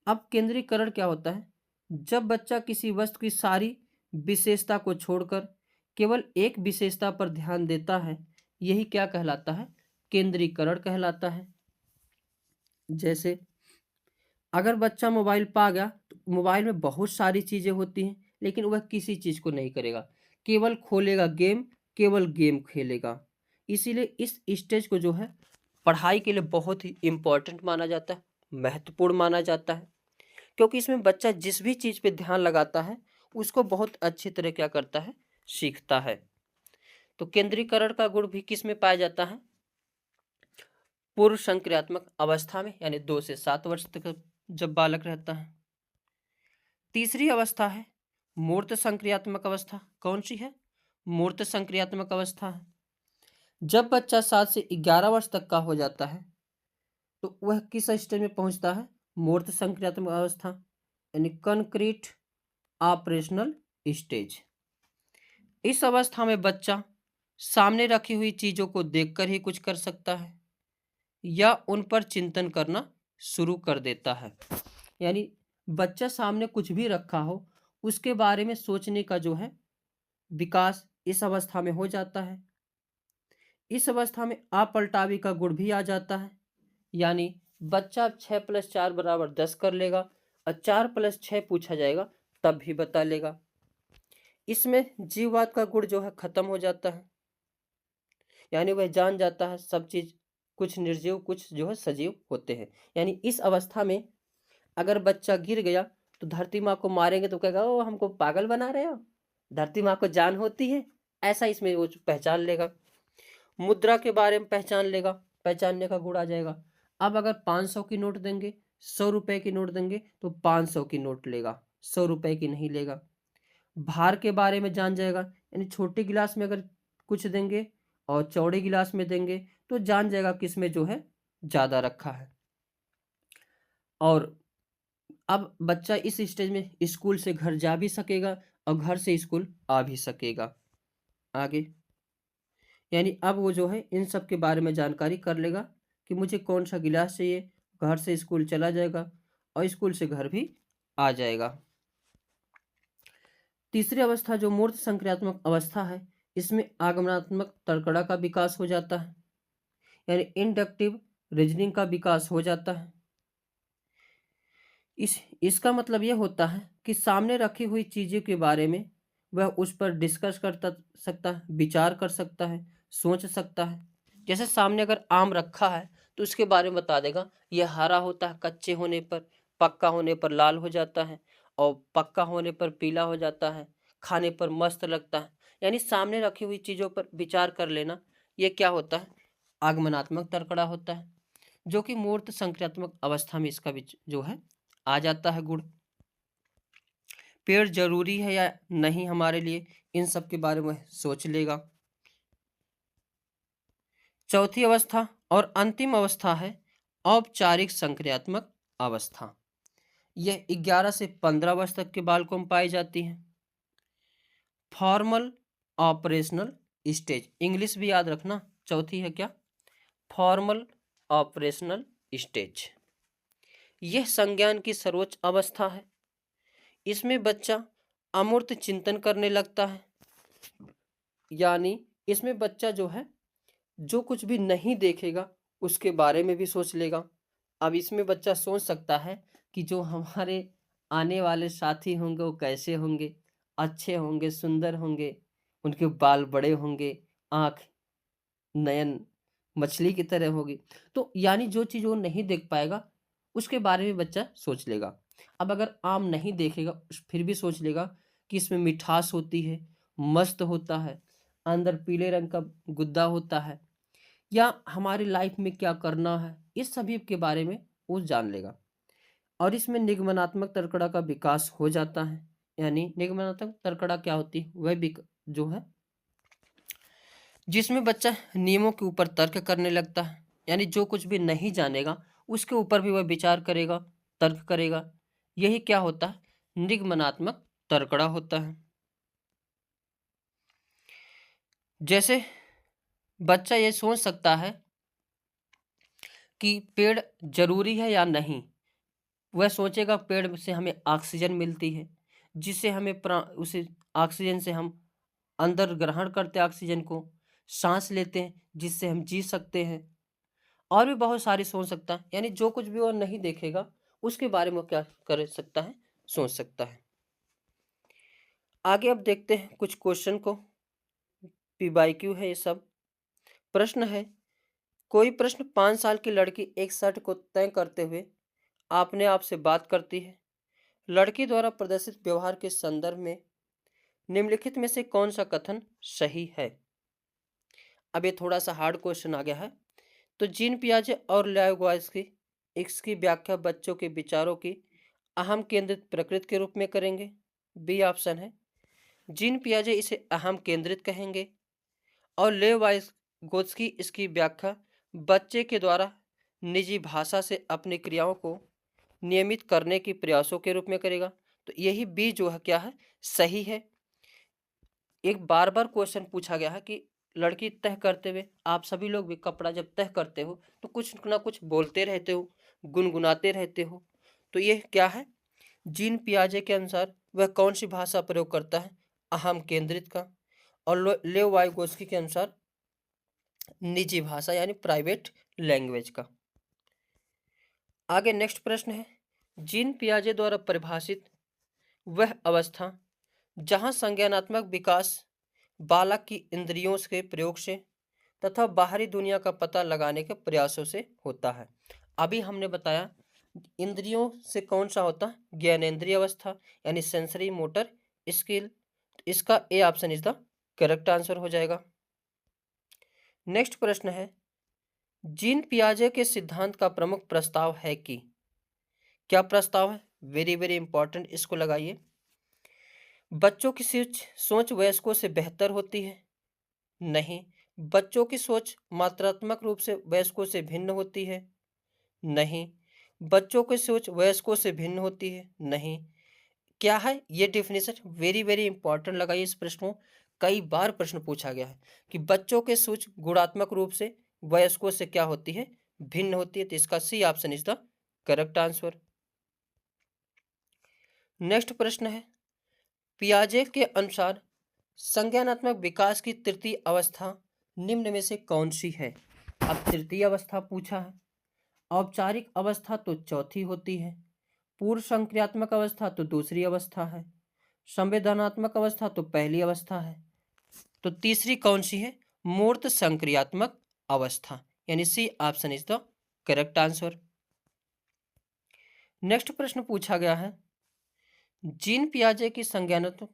अब केंद्रीकरण क्या होता है, जब बच्चा किसी वस्तु की सारी विशेषता को छोड़कर केवल एक विशेषता पर ध्यान देता है, यही क्या कहलाता है, केंद्रीकरण कहलाता है। जैसे अगर बच्चा मोबाइल पा गया तो मोबाइल में बहुत सारी चीजें होती हैं लेकिन वह किसी चीज को नहीं करेगा, केवल खोलेगा गेम, केवल गेम खेलेगा। इसीलिए इस स्टेज को जो है पढ़ाई के लिए बहुत ही इम्पोर्टेंट माना जाता है, महत्वपूर्ण माना जाता है, क्योंकि इसमें बच्चा जिस भी चीज पे ध्यान लगाता है उसको बहुत अच्छी तरह क्या करता है, सीखता है। तो केंद्रीकरण का गुण भी किस में पाया जाता है, पूर्व संक्रियात्मक अवस्था में, यानी 2 से 7 वर्ष तक जब बालक रहता है। तीसरी अवस्था है मूर्त संक्रियात्मक अवस्था। कौन सी है, मूर्त संक्रियात्मक अवस्था है। जब बच्चा 7 से 11 वर्ष तक का हो जाता है तो वह किस स्टेज में पहुंचता है, मूर्त संक्रियात्मक अवस्था, यानी कंक्रीट ऑपरेशनल स्टेज। इस अवस्था में बच्चा सामने रखी हुई चीजों को देखकर ही कुछ कर सकता है या उन पर चिंतन करना शुरू कर देता है। यानी बच्चा सामने कुछ भी रखा हो उसके बारे में सोचने का जो है विकास इस अवस्था में हो जाता है। इस अवस्था में अपलटावी का गुण भी आ जाता है, यानी बच्चा 6+4 = 10 कर लेगा और 4+6 पूछा जाएगा तब भी बता लेगा। इसमें जीववाद का गुण जो है खत्म हो जाता है, यानी वह जान जाता है सब चीज, कुछ निर्जीव कुछ जो है सजीव होते हैं। यानी इस अवस्था में अगर बच्चा गिर गया तो धरती माँ को मारेंगे तो कहेगा ओ हमको पागल बना रहे हो, धरती माँ को जान होती है, ऐसा इसमें वो पहचान लेगा। मुद्रा के बारे में पहचान लेगा, पहचानने का गुण आ जाएगा। अब अगर 500 की नोट देंगे, 100 रुपए की नोट देंगे तो 500 की नोट लेगा, 100 रुपए की नहीं लेगा। भार के बारे में जान जाएगा, यानी छोटे गिलास में अगर कुछ देंगे और चौड़े गिलास में देंगे तो जान जाएगा किस में जो है ज्यादा रखा है। और अब बच्चा इस स्टेज में स्कूल से घर जा भी सकेगा और घर से स्कूल आ भी सकेगा। आगे, यानी अब वो जो है इन सब के बारे में जानकारी कर लेगा कि मुझे कौन सा गिलास चाहिए, घर से स्कूल चला जाएगा और स्कूल से घर भी आ जाएगा। तीसरी अवस्था जो मूर्त संक्रियात्मक अवस्था है, इसमें आगमनात्मक तर्कड़ा का विकास हो जाता है, यानी इंडक्टिव रीजनिंग का विकास हो जाता है। इसका मतलब यह होता है कि सामने रखी हुई चीज़ों के बारे में वह उस पर डिस्कस करता सकता है, विचार कर सकता है, सोच सकता है। जैसे सामने अगर आम रखा है तो उसके बारे में बता देगा, यह हरा होता है कच्चे होने पर, पक्का होने पर लाल हो जाता है, और पक्का होने पर पीला हो जाता है, खाने पर मस्त लगता है। यानी सामने रखी हुई चीज़ों पर विचार कर लेना, यह क्या होता है? आगमनात्मक तर्कड़ा होता है, जो कि मूर्त संक्रियात्मक अवस्था में इसका जो है आ जाता है गुण। पेड़ जरूरी है या नहीं हमारे लिए, इन सब के बारे में सोच लेगा। चौथी अवस्था और अंतिम अवस्था है औपचारिक संक्रियात्मक अवस्था। यह 11 से 15 वर्ष तक के बालकों में पाई जाती है। फॉर्मल ऑपरेशनल स्टेज, इंग्लिश भी याद रखना। चौथी है क्या? Formal operational stage. यह संज्ञान की सर्वोच्च अवस्था है। इसमें बच्चा अमूर्त चिंतन करने लगता है, यानी इसमें बच्चा जो है, जो कुछ भी नहीं देखेगा उसके बारे में भी सोच लेगा। अब इसमें बच्चा सोच सकता है कि जो हमारे आने वाले साथी होंगे वो कैसे होंगे, अच्छे होंगे, सुंदर होंगे, उनके बाल बड़े होंगे, आँख नयन मछली की तरह होगी। तो यानी जो चीज़ वो नहीं देख पाएगा उसके बारे में बच्चा सोच लेगा। अब अगर आम नहीं देखेगा फिर भी सोच लेगा कि इसमें मिठास होती है, मस्त होता है, अंदर पीले रंग का गुद्दा होता है, या हमारी लाइफ में क्या करना है, इस सभी के बारे में वो जान लेगा। और इसमें निगमनात्मक तर्कड़ा का विकास हो जाता है। यानी निगमनात्मक तर्कड़ा क्या होती है? वह जो है जिसमें बच्चा नियमों के ऊपर तर्क करने लगता है, यानी जो कुछ भी नहीं जानेगा उसके ऊपर भी वह विचार करेगा, तर्क करेगा। यही क्या होता है? निगमनात्मक तर्कड़ा होता है। जैसे बच्चा ये सोच सकता है कि पेड़ जरूरी है या नहीं। वह सोचेगा पेड़ से हमें ऑक्सीजन मिलती है, जिससे हमें उसे ऑक्सीजन से हम अंदर ग्रहण करते हैं, ऑक्सीजन को सांस लेते हैं, जिससे हम जी सकते हैं। और भी बहुत सारी सोच सकता है, यानी जो कुछ भी वो नहीं देखेगा उसके बारे में वो क्या कर सकता है? सोच सकता है। आगे अब देखते हैं कुछ क्वेश्चन को। पीवाईक्यू है ये सब। प्रश्न है, कोई प्रश्न 5 साल की लड़की एक शर्ट को तय करते हुए अपने आप से बात करती है। लड़की द्वारा प्रदर्शित व्यवहार के संदर्भ में निम्नलिखित में से कौन सा कथन सही है? अब ये थोड़ा सा हार्ड क्वेश्चन आ गया है। तो जीन पियाजे और लाइब्वायस्की इसकी व्याख्या बच्चों के विचारों की अहम केंद्रित प्रकृति के रूप में करेंगे। बी ऑप्शन है। जीन पियाजे इसे अहम केंद्रित कहेंगे और लेवाइगोत्स्की इसकी व्याख्या बच्चे के द्वारा निजी भाषा से अपनी क्रियाओं को नियमित करने के प्रयासों के रूप में करेगा। तो यही बी जो है क्या है? सही है। एक बार बार क्वेश्चन पूछा गया है कि लड़की तह करते हुए, आप सभी लोग भी कपड़ा जब तह करते हो तो कुछ ना कुछ बोलते रहते हो, गुनगुनाते रहते हो। तो ये क्या है? जीन पियाजे के अनुसार वह कौन सी भाषा प्रयोग करता है? अहम केंद्रित का। और लेव वाइगोस्की के अनुसार निजी भाषा यानी प्राइवेट लैंग्वेज का। आगे नेक्स्ट प्रश्न है, जीन पियाजे द्वारा परिभाषित वह अवस्था जहां संज्ञानात्मक विकास बालक की इंद्रियों के प्रयोग से तथा बाहरी दुनिया का पता लगाने के प्रयासों से होता है। अभी हमने बताया इंद्रियों से कौन सा होता है? ज्ञानेंद्रिय अवस्था यानी सेंसरी मोटर स्किल। इसका A option is the correct answer हो जाएगा। नेक्स्ट प्रश्न है, जीन पियाजे के सिद्धांत का प्रमुख प्रस्ताव है कि, क्या प्रस्ताव है? वेरी वेरी इंपॉर्टेंट, इसको लगाइए। बच्चों की सोच वयस्कों से बेहतर होती है। नहीं। बच्चों की सोच मात्रात्मक रूप से वयस्कों से भिन्न होती है। नहीं। बच्चों की सोच वयस्कों से भिन्न होती है। नहीं। क्या है ये डेफिनेशन? वेरी वेरी इंपॉर्टेंट लगाइए इस प्रश्न को। कई बार प्रश्न पूछा गया है कि बच्चों के सोच गुणात्मक रूप से वयस्कों से क्या होती है? भिन्न होती है। तो इसका C option is the correct answer. Next प्रश्न है, पियाजे के अनुसार संज्ञानात्मक विकास की तृतीय अवस्था निम्न में से कौन सी है? अब तृतीय अवस्था पूछा है। औपचारिक अवस्था तो चौथी होती है, पूर्व संक्रियात्मक अवस्था तो दूसरी अवस्था है, संवेदनात्मक अवस्था तो पहली अवस्था है, तो तीसरी कौन सी है? मूर्त संक्रियात्मक अवस्था, यानी C option is the correct answer. Next प्रश्न पूछा गया है, जीन पियाजे की संज्ञानात्मक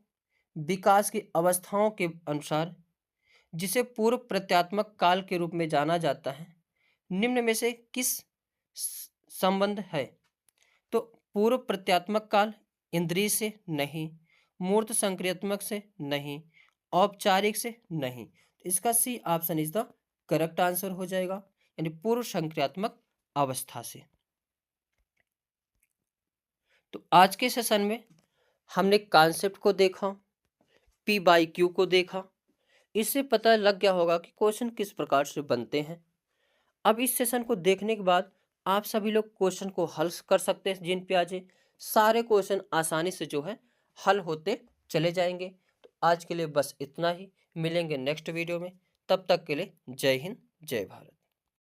विकास की अवस्थाओं के अनुसार जिसे पूर्व प्रत्यात्मक काल के रूप में जाना जाता है, निम्न में से किस संबंध है? तो पूर्व प्रत्यात्मक काल इंद्रिय से नहीं, मूर्त संक्रियात्मक से नहीं, औपचारिक से नहीं, तो इसका C option is the correct answer हो जाएगा, यानी पूर्व संक्रियात्मक अवस्था से। तो आज के सेशन में हमने कॉन्सेप्ट को देखा, पी बाई क्यू को देखा, इससे पता लग गया होगा कि क्वेश्चन किस प्रकार से बनते हैं। अब इस सेशन को देखने के बाद आप सभी लोग क्वेश्चन को हल कर सकते हैं। जीन पियाजे सारे क्वेश्चन आसानी से जो है हल होते चले जाएंगे। तो आज के लिए बस इतना ही, मिलेंगे नेक्स्ट वीडियो में, तब तक के लिए जय हिंद जय भारत।